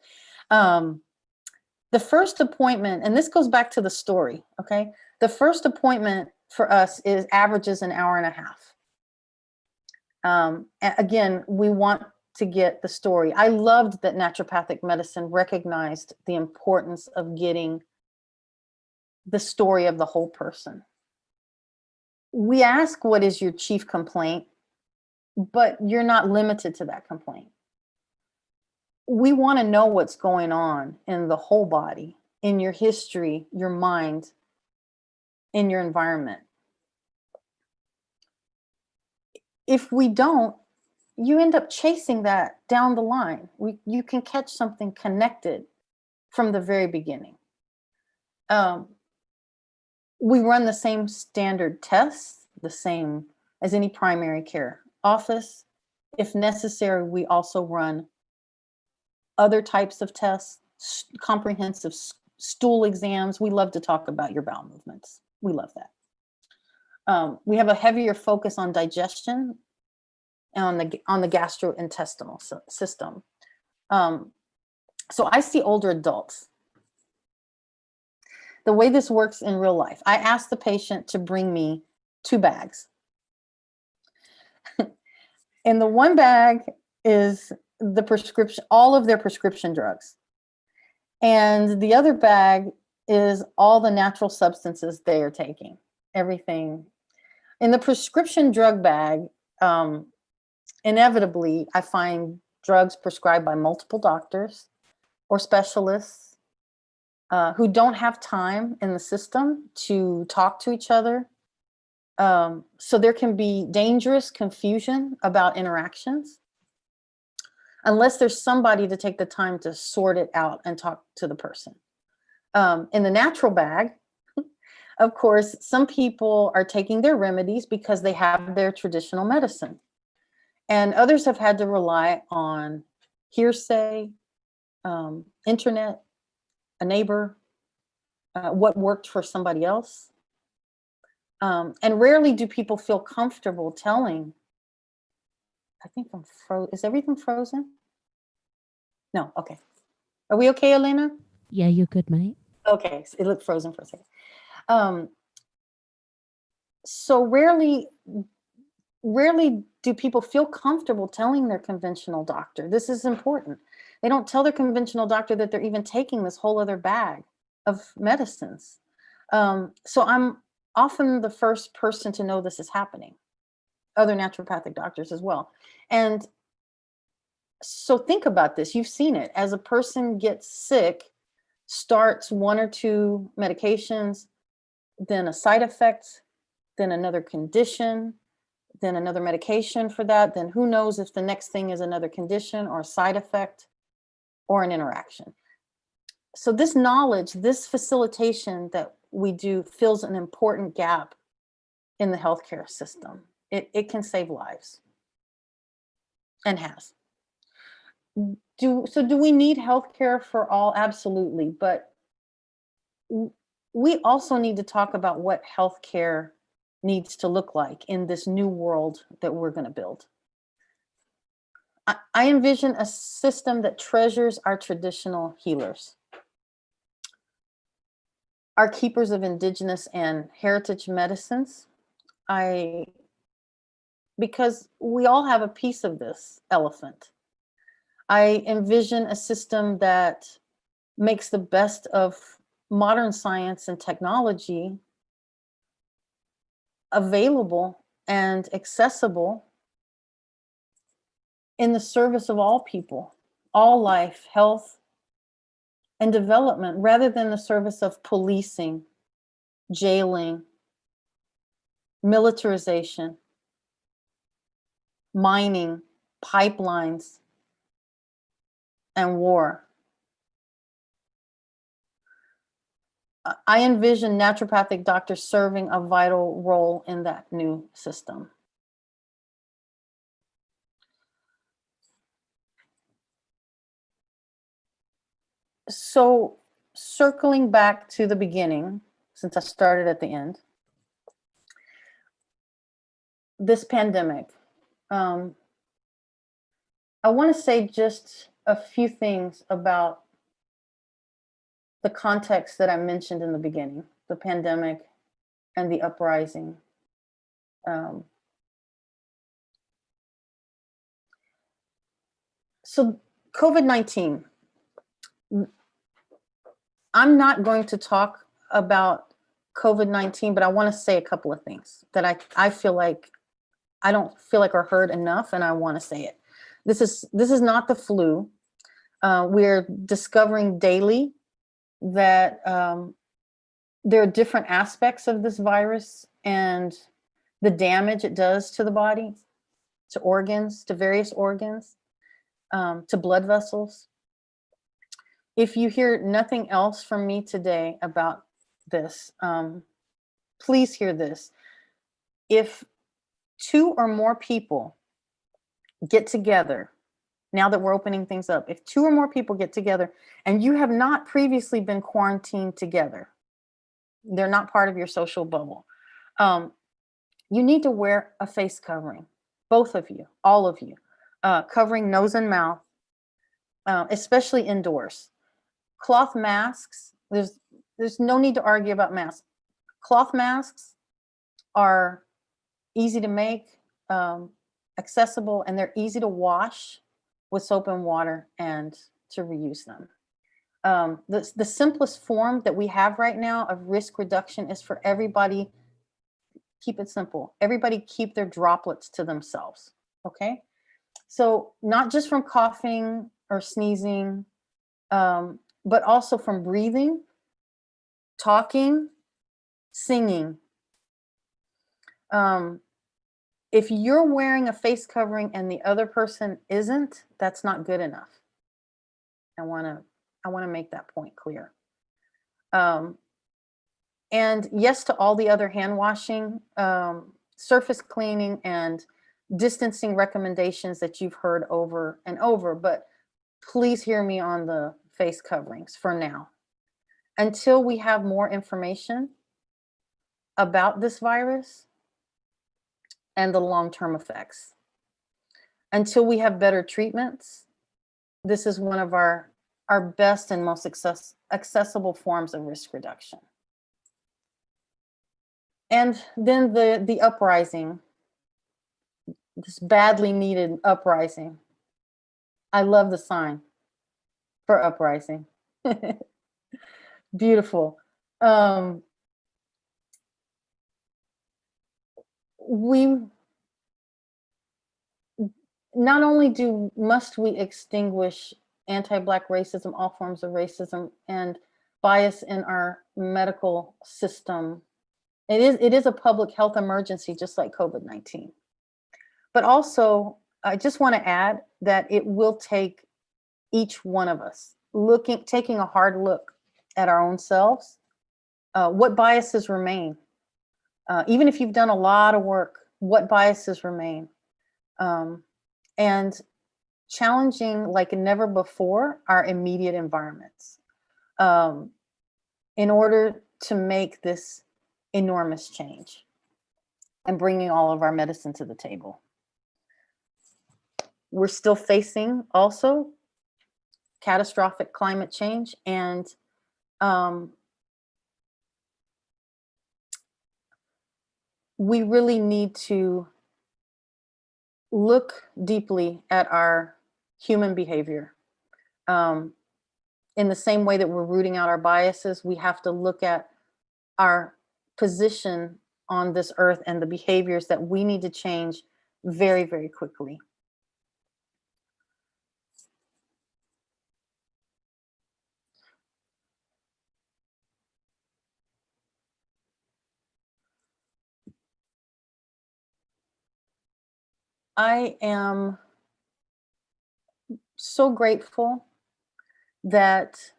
The first appointment, and this goes back to the story, okay? The first appointment for us averages an hour and a half. Again, we want to get the story. I loved that naturopathic medicine recognized the importance of getting the story of the whole person. We ask, what is your chief complaint? But you're not limited to that complaint. We want to know what's going on in the whole body, in your history, your mind, in your environment. If we don't, you end up chasing that down the line. You can catch something connected from the very beginning. We run the same standard tests, the same as any primary care office. If necessary, we also run other types of tests, comprehensive stool exams. We love to talk about your bowel movements. We love that. We have a heavier focus on digestion and on the gastrointestinal system. So I see older adults. The way this works in real life, I ask the patient to bring me 2 bags. In the one bag is the prescription, all of their prescription drugs. And the other bag is all the natural substances they are taking, everything. In the prescription drug bag, inevitably, I find drugs prescribed by multiple doctors or specialists who don't have time in the system to talk to each other. So there can be dangerous confusion about interactions unless there's somebody to take the time to sort it out and talk to the person. In the natural bag, of course, some people are taking their remedies because they have their traditional medicine. And others have had to rely on hearsay, internet, a neighbor, what worked for somebody else. And rarely do people feel comfortable telling. I think I'm frozen. Is everything frozen? No, okay. Are we okay, Elena? Yeah, you're good, mate. Okay, so it looked frozen for a second. So rarely do people feel comfortable telling their conventional doctor. This is important. They don't tell their conventional doctor that they're even taking this whole other bag of medicines. So I'm often the first person to know this is happening. Other naturopathic doctors as well. And so think about this. You've seen it. As a person gets sick, starts 1 or 2 medications, then a side effect, then another condition, then another medication for that, then who knows if the next thing is another condition or a side effect or an interaction. So this knowledge, this facilitation that we do fills an important gap in the healthcare system. It can save lives and has. Do we need healthcare for all? Absolutely. But we also need to talk about what healthcare needs to look like in this new world that we're going to build. I envision a system that treasures our traditional healers, our keepers of indigenous and heritage medicines. Because we all have a piece of this elephant. I envision a system that makes the best of modern science and technology available and accessible in the service of all people, all life, health, and development, rather than the service of policing, jailing, militarization, mining, pipelines, and war. I envision naturopathic doctors serving a vital role in that new system. So circling back to the beginning, since I started at the end, this pandemic, I want to say just a few things about the context that I mentioned in the beginning, the pandemic and the uprising. So COVID-19, I'm not going to talk about COVID-19, but I want to say a couple of things that I feel like I don't feel like are heard enough, and I want to say it. This is not the flu. We're discovering daily that there are different aspects of this virus and the damage it does to the body, to organs, to various organs, to blood vessels. If you hear nothing else from me today about this, please hear this. If 2 or more people get together, now that we're opening things up, if 2 or more people get together and you have not previously been quarantined together, they're not part of your social bubble, you need to wear a face covering, both of you, all of you, covering nose and mouth, especially indoors. Cloth masks, there's no need to argue about masks. Cloth masks are easy to make, accessible, and they're easy to wash with soap and water and to reuse them. The simplest form that we have right now of risk reduction is for everybody, keep it simple. Everybody keep their droplets to themselves, okay? So not just from coughing or sneezing, but also from breathing, talking, singing. If you're wearing a face covering and the other person isn't, that's not good enough. I want to make that point clear. And yes to all the other hand washing, surface cleaning, and distancing recommendations that you've heard over and over, but please hear me on the face coverings for now. Until we have more information about this virus and the long-term effects. Until we have better treatments, this is one of our best and most accessible forms of risk reduction. And then the uprising, this badly needed uprising. I love the sign for uprising. Beautiful. We not only must we extinguish anti-Black racism, all forms of racism, and bias in our medical system. It is a public health emergency, just like COVID-19. But also, I just want to add that it will take each one of us taking a hard look at our own selves. What biases remain? Even if you've done a lot of work, what biases remain? And challenging like never before our immediate environments in order to make this enormous change and bringing all of our medicine to the table. We're still facing also catastrophic climate change, and we really need to look deeply at our human behavior. In the same way that we're rooting out our biases, we have to look at our position on this earth and the behaviors that we need to change very, very quickly. I am so grateful that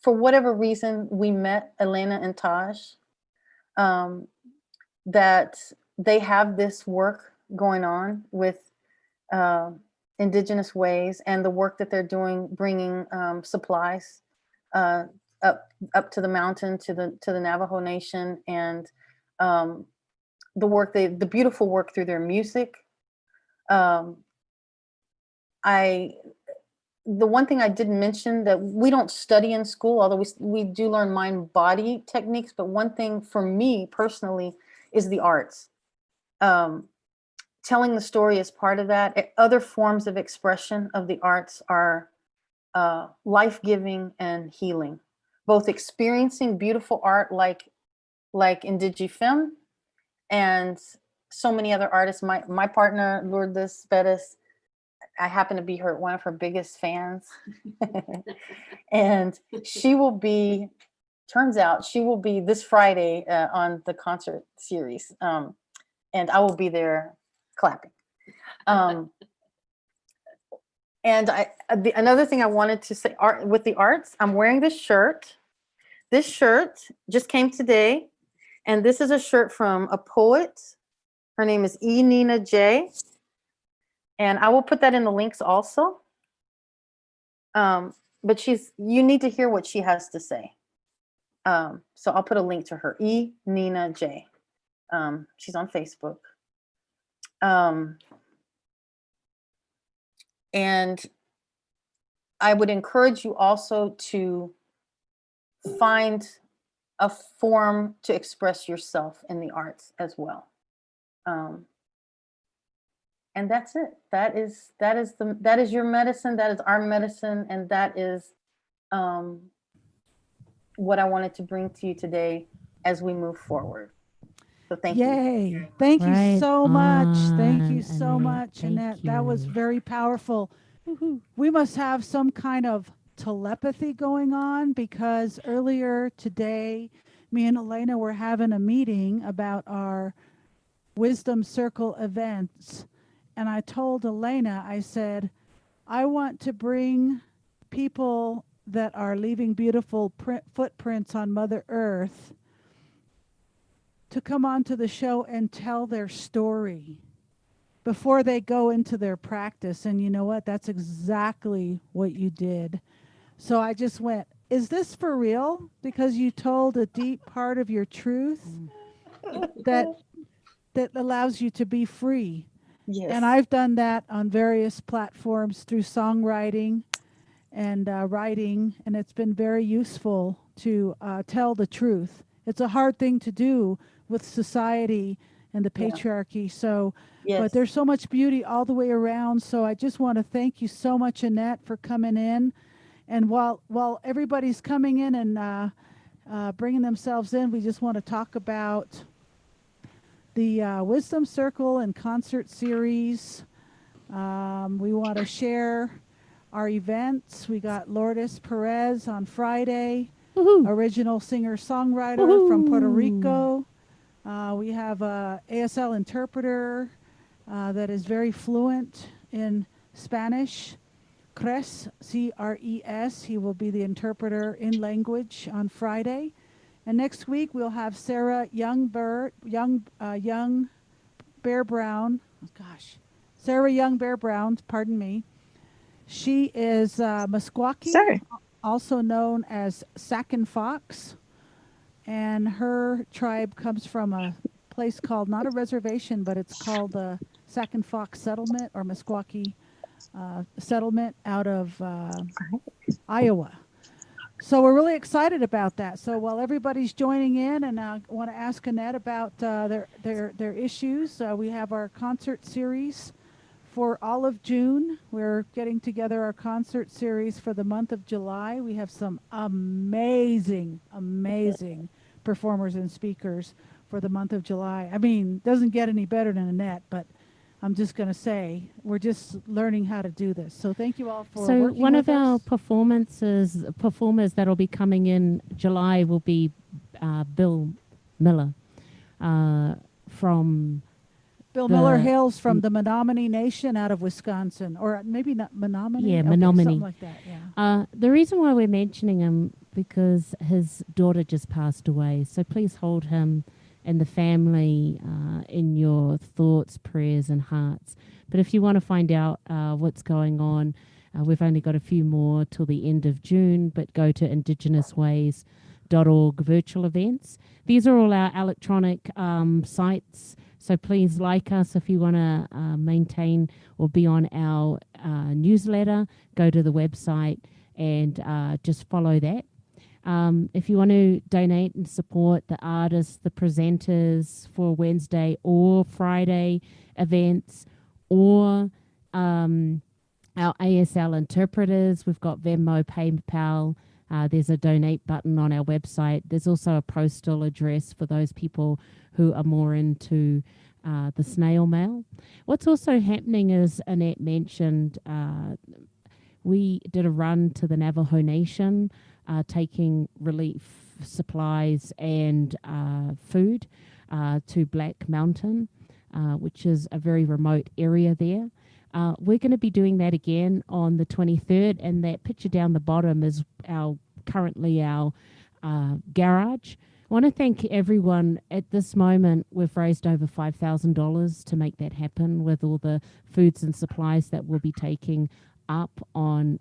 for whatever reason we met Elena and Taj, that they have this work going on with IndigenousWays and the work that they're doing, bringing supplies up to the mountain, to the Navajo Nation, and the beautiful work through their music. the one thing I didn't mention that we don't study in school, although we do learn mind-body techniques, but one thing for me personally is the arts. Telling the story is part of that. Other forms of expression of the arts are life-giving and healing. Both experiencing beautiful art like IndigenousWays and so many other artists. My partner, Lourdes Bettis, I happen to be one of her biggest fans. And turns out she will be this Friday on the concert series. And I will be there clapping. And another thing I wanted to say, with the arts, I'm wearing this shirt. This shirt just came today. And this is a shirt from a poet. Her name is Nina J. And I will put that in the links also. But you need to hear what she has to say. So I'll put a link to her, Nina J. She's on Facebook. And I would encourage you also to find a form to express yourself in the arts as well. And that's it. That is your medicine. That is our medicine. And that is what I wanted to bring to you today as we move forward. So thank you. Yay. Thank you Right so much. Thank you on, so Annette. much, Thank Annette. That was you. very powerful. We must have some kind of telepathy going on, because earlier today, me and Elena were having a meeting about our Wisdom Circle events. And I told Elena, I said, I want to bring people that are leaving beautiful footprints on Mother Earth to come onto the show and tell their story before they go into their practice. And you know what? That's exactly what you did. So I just went, is this for real? Because you told a deep part of your truth that allows you to be free. Yes. And I've done that on various platforms through songwriting and writing, and it's been very useful to tell the truth. It's a hard thing to do with society and the patriarchy. So, yes. But there's so much beauty all the way around. So I just want to thank you so much, Annette, for coming in. And while everybody's coming in and bringing themselves in, we just want to talk about the Wisdom Circle and concert series. We want to share our events. We got Lourdes Perez on Friday, original singer-songwriter from Puerto Rico. We have a ASL interpreter that is very fluent in Spanish. Cres, C-R-E-S. He will be the interpreter in language on Friday. And next week we'll have Sarah Young Bear Brown. Oh gosh, Sarah Young Bear Brown. Pardon me. She is Meskwaki, also known as Sac and Fox, and her tribe comes from a place called, not a reservation, but it's called the Sac and Fox Settlement, or Meskwaki settlement out of Iowa. So we're really excited about that. So while everybody's joining in, and I want to ask Annette about their issues, we have our concert series for all of June. We're getting together our concert series for the month of July. We have some amazing performers and speakers for the month of July. I mean, doesn't get any better than Annette, but I'm just going to say we're just learning how to do this. So thank you all for working with us. So one of our performers that will be coming in July will be Bill Miller from... Bill Miller hails from the Menominee Nation out of Wisconsin, or maybe not Menominee. Yeah, okay, Menominee. something like that. Yeah. The reason why we're mentioning him, because his daughter just passed away. So please hold him and the family in your thoughts, prayers, and hearts. But if you want to find out what's going on, we've only got a few more till the end of June, but go to IndigenousWays.org virtual events. These are all our electronic sites. So please like us if you want to maintain or be on our newsletter, go to the website and just follow that. If you want to donate and support the artists, the presenters for Wednesday or Friday events, or our ASL interpreters, we've got Venmo, PayPal. There's a donate button on our website. There's also a postal address for those people who are more into the snail mail. What's also happening, as Annette mentioned, we did a run to the Navajo Nation, taking relief supplies and food to Black Mountain, which is a very remote area there. We're going to be doing that again on the 23rd, and that picture down the bottom is currently our garage. I want to thank everyone. At this moment, we've raised over $5,000 to make that happen with all the foods and supplies that we'll be taking up on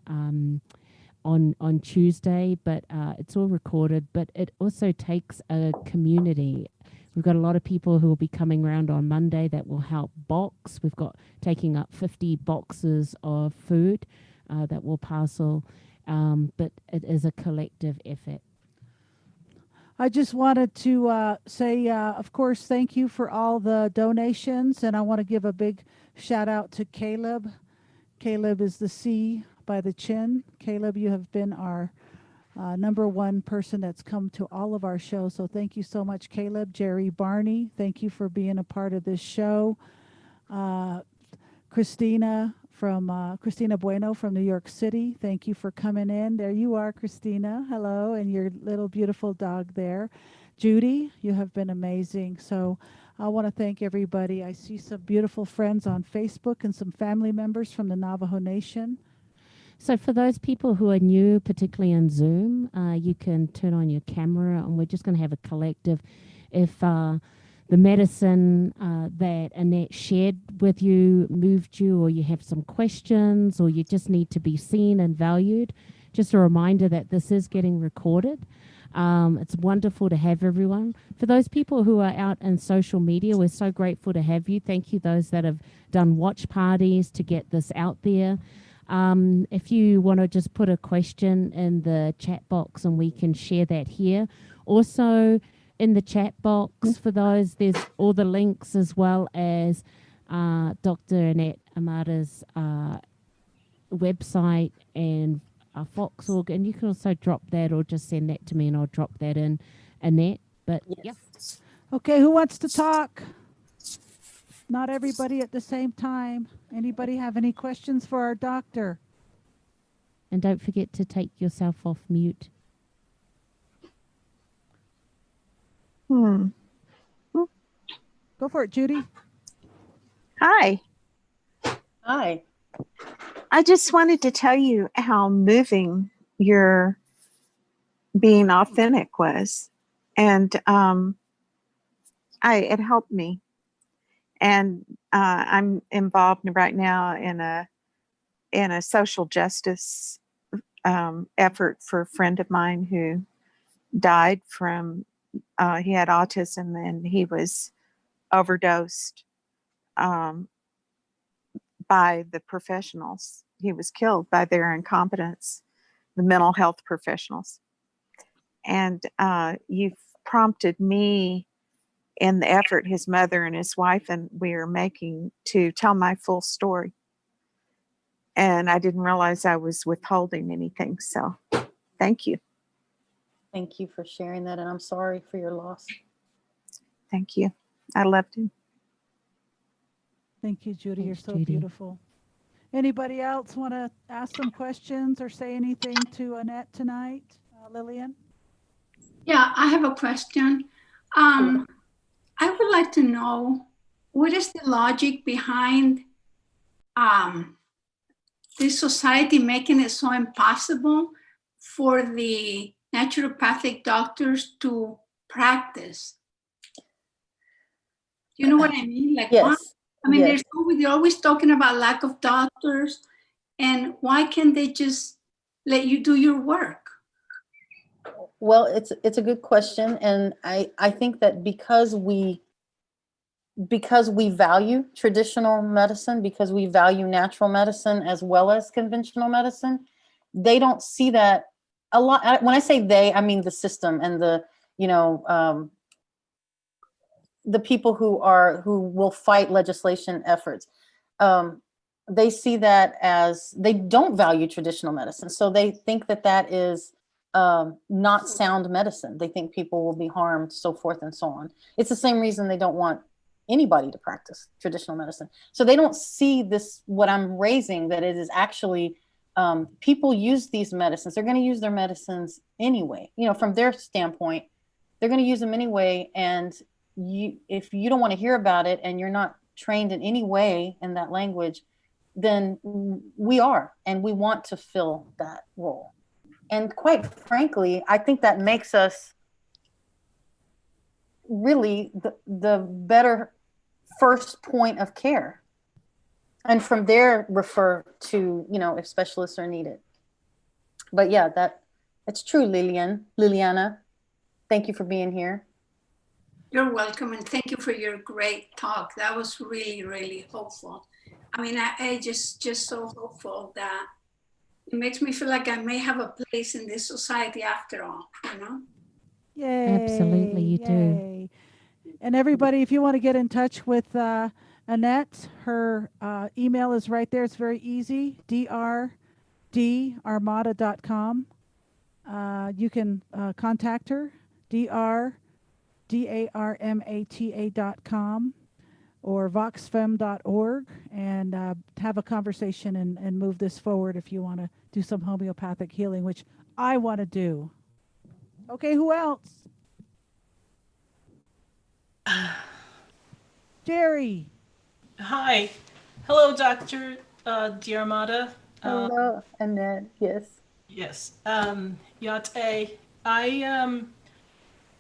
Tuesday, but it's all recorded. But it also takes a community. We've got a lot of people who will be coming around on Monday that will help box. We've got taking up 50 boxes of food that will parcel, but it is a collective effort. I just wanted to say, of course, thank you for all the donations, and I want to give a big shout out to Caleb. Caleb is the C by the chin. Caleb, you have been our #1 person that's come to all of our shows, so thank you so much, Caleb. Jerry Barney, thank you for being a part of this show. Christina Bueno from New York City, thank you for coming in. There you are, Christina. Hello, and your little beautiful dog there. Judy, you have been amazing. So I want to thank everybody. I see some beautiful friends on Facebook and some family members from the Navajo Nation. So for those people who are new, particularly on Zoom, you can turn on your camera, and we're just going to have a collective. If the medicine that Annette shared with you moved you, or you have some questions, or you just need to be seen and valued, just a reminder that this is getting recorded. It's wonderful to have everyone. For those people who are out in social media, we're so grateful to have you. Thank you, those that have done watch parties to get this out there. If you want to just put a question in the chat box and we can share that here. Also, in the chat box for those, there's all the links, as well as Dr. Annette D'Armata's website and Fox.org, and you can also drop that or just send that to me and I'll drop that in, Annette. But Yes. yeah. Okay, who wants to talk? Not everybody at the same time. Anybody have any questions for our doctor? And don't forget to take yourself off mute. Go for it, Judy. Hi. Hi. I just wanted to tell you how moving your being authentic was. And it helped me. And I'm involved right now in a social justice effort for a friend of mine who died from, he had autism and he was overdosed by the professionals. He was killed by their incompetence, the mental health professionals. And you've prompted me in the effort his mother and his wife and we are making to tell my full story. And I didn't realize I was withholding anything. So thank you. Thank you for sharing that, and I'm sorry for your loss. Thank you. I loved him. Thank you, Judy. Thanks, You're so Judy. beautiful. Anybody else want to ask some questions or say anything to Annette tonight? Lillian? Yeah, I have a question. I would like to know, what is the logic behind this society making it so impossible for the naturopathic doctors to practice? You know what I mean? Like, why? Yes. I mean, Yes. they're always talking about lack of doctors, and why can't they just let you do your work? Well, it's a good question, and I think that because we because we value traditional medicine, because we value natural medicine as well as conventional medicine, they don't see that a lot. When I say they, I mean the system and the people who will fight legislation efforts. They see that as they don't value traditional medicine. So they think that is not sound medicine. They think people will be harmed, so forth and so on. It's the same reason they don't want anybody to practice traditional medicine. So they don't see this, what I'm raising, that it is actually people use these medicines. They're going to use their medicines anyway. From their standpoint, they're going to use them anyway. And if you don't want to hear about it and you're not trained in any way in that language, then we are, and we want to fill that role. And quite frankly, I think that makes us really the better first point of care. And from there, refer to, if specialists are needed. But yeah, it's true, Liliana. Thank you for being here. You're welcome, and thank you for your great talk. That was really, really hopeful. I mean, I just so hopeful that it makes me feel like I may have a place in this society after all, Yay. Absolutely, you do. And everybody, if you want to get in touch with Annette, her email is right there. It's very easy, drdarmata.com. You can contact her, darmata.com, or voxfem.org, and have a conversation and move this forward if you want to do some homeopathic healing, which I want to do. Okay, who else? Jerry. Hi. Hello, Dr. D'Armata. Hello, Annette. Yes. Yes. Yate.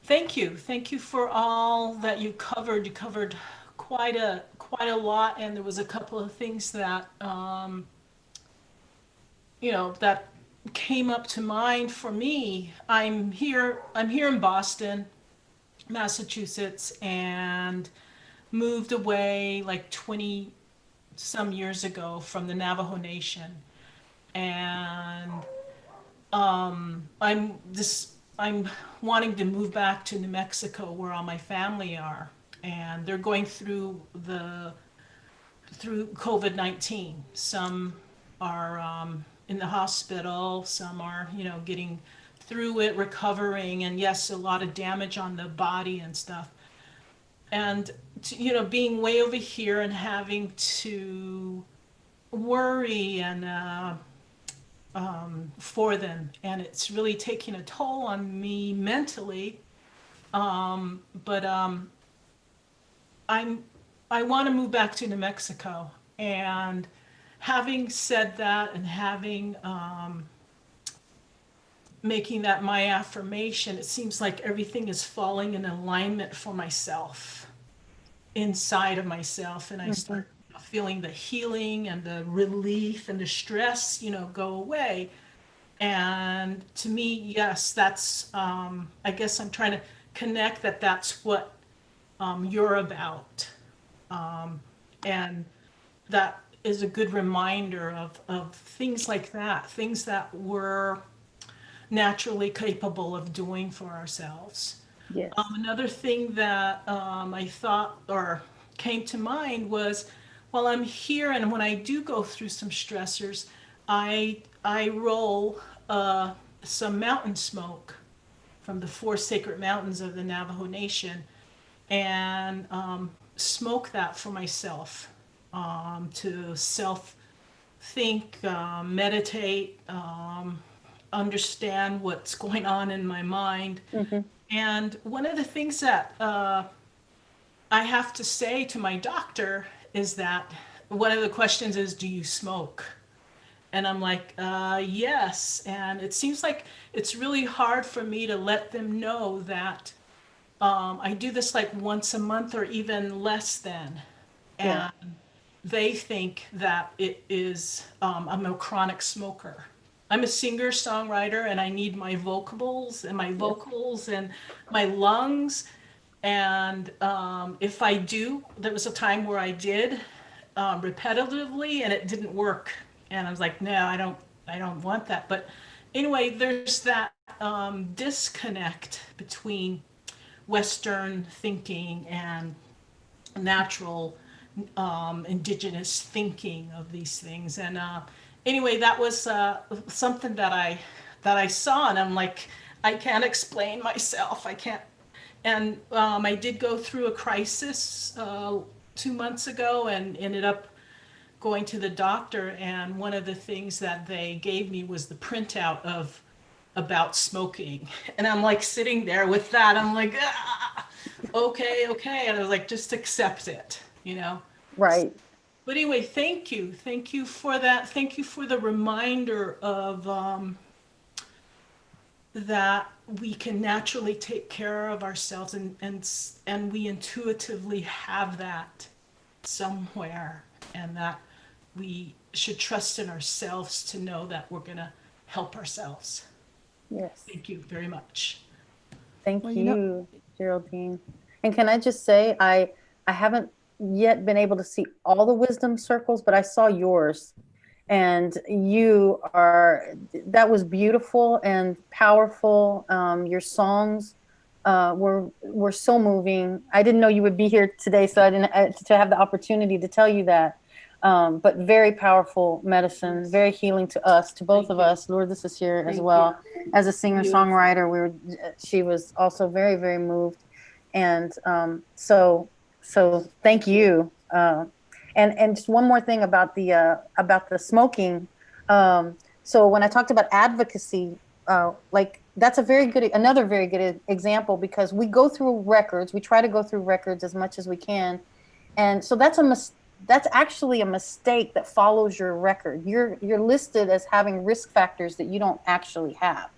Thank you. Thank you for all that you covered. You covered quite a lot, and there was a couple of things that that came up to mind for me. I'm here in Boston, Massachusetts, and moved away like 20 some years ago from the Navajo Nation. And I'm wanting to move back to New Mexico where all my family are. And they're going through COVID-19. Some are in the hospital, some are, getting through it, recovering, and yes, a lot of damage on the body and stuff. And being way over here and having to worry and for them, and it's really taking a toll on me mentally. But I want to move back to New Mexico, and having said that, and having making that my affirmation, it seems like everything is falling in alignment for myself, inside of myself, and I start feeling the healing and the relief and the stress, go away. And to me, yes, that's I guess I'm trying to connect that's what you're about, and that is a good reminder of things like that, things that we're naturally capable of doing for ourselves. Yes. Another thing that I thought or came to mind was, while I'm here and when I do go through some stressors, I roll some mountain smoke from the 4 sacred mountains of the Navajo Nation, and smoke that for myself, to self-think, meditate, understand what's going on in my mind. Mm-hmm. And one of the things that I have to say to my doctor is that one of the questions is, do you smoke? And I'm like, yes. And it seems like it's really hard for me to let them know that I do this like once a month or even less than. Yeah. And they think that it is, I'm a chronic smoker. I'm a singer songwriter, and I need my vocals and my vocals and my lungs And if I do, there was a time where I did repetitively and it didn't work. And I was like, no, I don't want that. But anyway, there's that disconnect between Western thinking and natural indigenous thinking of these things. And anyway, that was something that I saw, and I'm like, I can't explain myself. I can't. And I did go through a crisis 2 months ago, and ended up going to the doctor. And one of the things that they gave me was the printout of about smoking, and I'm like sitting there with that. I'm like, okay, okay, and I was like, just accept it, you know. Right. But anyway, thank you for that. Thank you for the reminder of that we can naturally take care of ourselves, and we intuitively have that somewhere, and that we should trust in ourselves to know that we're going to help ourselves. Yes. Thank you very much. Thank Well, you, Geraldine. And can I just say, I haven't yet been able to see all the wisdom circles, but I saw yours. And that was beautiful and powerful. Your songs were so moving. I didn't know you would be here today, so I didn't to have the opportunity to tell you that. But very powerful medicine, very healing to us, to both of us. Lourdes is here as well. As a singer-songwriter, she was also very, very moved. And so thank you. And just one more thing about the smoking. So when I talked about advocacy, like that's another very good example, because we go through records. We try to go through records as much as we can, and so that's actually a mistake that follows your record. You're listed as having risk factors that you don't actually have.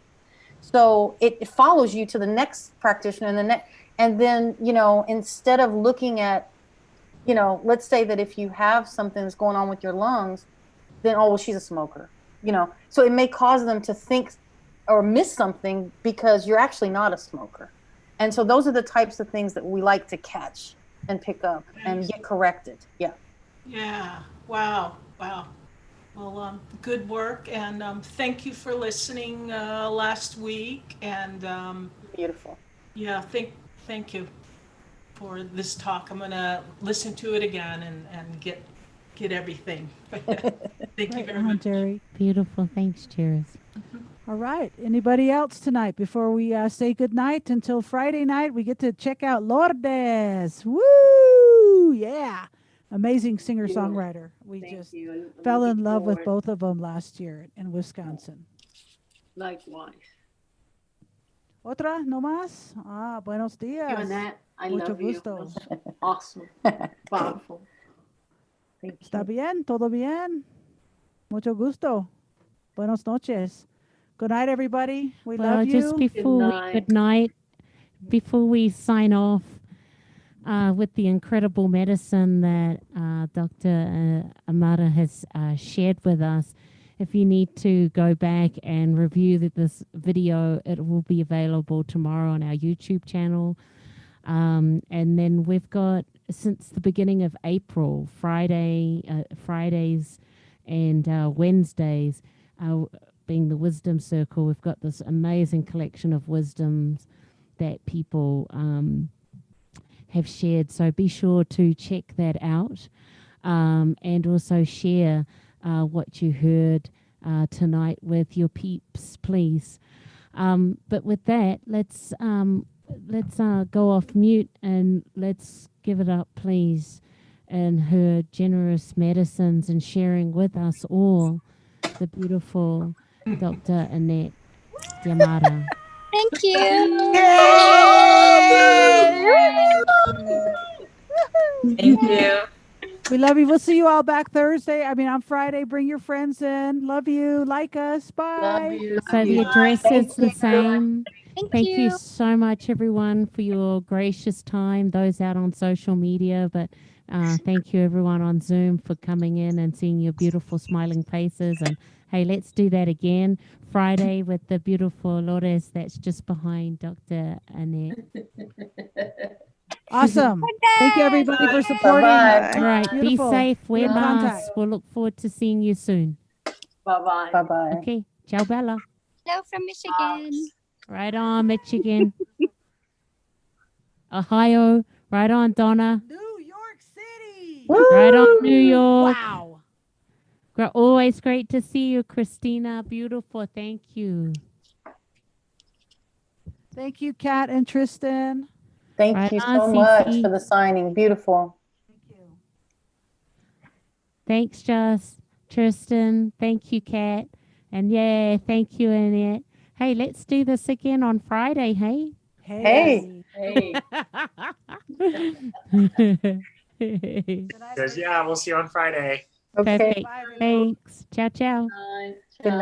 So it follows you to the next practitioner and then, instead of looking at, let's say that if you have something that's going on with your lungs, then, oh, well, she's a smoker, so it may cause them to think or miss something because you're actually not a smoker. And so those are the types of things that we like to catch and pick up and get corrected. Yeah. Yeah. Wow. Wow. Well, good work, and thank you for listening last week. And Beautiful. yeah, thank you for this talk. I'm gonna listen to it again and get everything. Thank you very much. Jerry. Beautiful. Thanks, Cheers. All right. Anybody else tonight before we say good night until Friday night? We get to check out Lourdes. Woo! Yeah. Amazing singer-songwriter. We just fell in love with both of them last year in Wisconsin. Likewise. Otra, no más? Buenos días. Annette, I Mucho love you. gusto. That's awesome. Powerful. Thank you. ¿Está bien? ¿Todo bien? Mucho gusto. Buenas noches. Good night, everybody. We love you. Just good night. Before we sign off with the incredible medicine that Dr. Amata has shared with us, if you need to go back and review this video, it will be available tomorrow on our YouTube channel. And then we've got, since the beginning of April, Fridays and Wednesdays, being the Wisdom Circle, we've got this amazing collection of wisdoms that people have shared. So be sure to check that out, and also share what you heard tonight with your peeps, please. But with that, let's go off mute and let's give it up, please, and her generous medicines and sharing with us all the beautiful Dr. Annette D'Armata. Thank you. Thank you. We love you. We'll see you all back Thursday. On Friday. Bring your friends in. Love you. Like us. Bye. Love you. So the address is the same. Thank you so much, everyone, for your gracious time, those out on social media. But thank you, everyone on Zoom, for coming in and seeing your beautiful smiling faces. And hey, let's do that again Friday with the beautiful Lourdes that's just behind Dr. Annette. Awesome. Thank you, everybody, for supporting. Bye-bye. All right, Beautiful. be safe, wear in contact. masks. We'll look forward to seeing you soon. Bye-bye. Bye-bye. Okay, ciao, Bella. Hello from Michigan. Right on, Michigan. Ohio. Right on, Donna. New York City. Right on, New York. Wow. Always great to see you, Christina. Beautiful. Thank you. Thank you, Kat and Tristan. Thank Right you on, so much Cece. for the signing. Beautiful. Thank you. Thanks, Tristan. Thank you, Kat. And yeah, thank you, Annette. Hey, let's do this again on Friday, hey? Hey. Hey. Says, yeah, we'll see you on Friday. Okay. Perfect. Bye, everyone. Thanks. Ciao, ciao. Bye. Good night.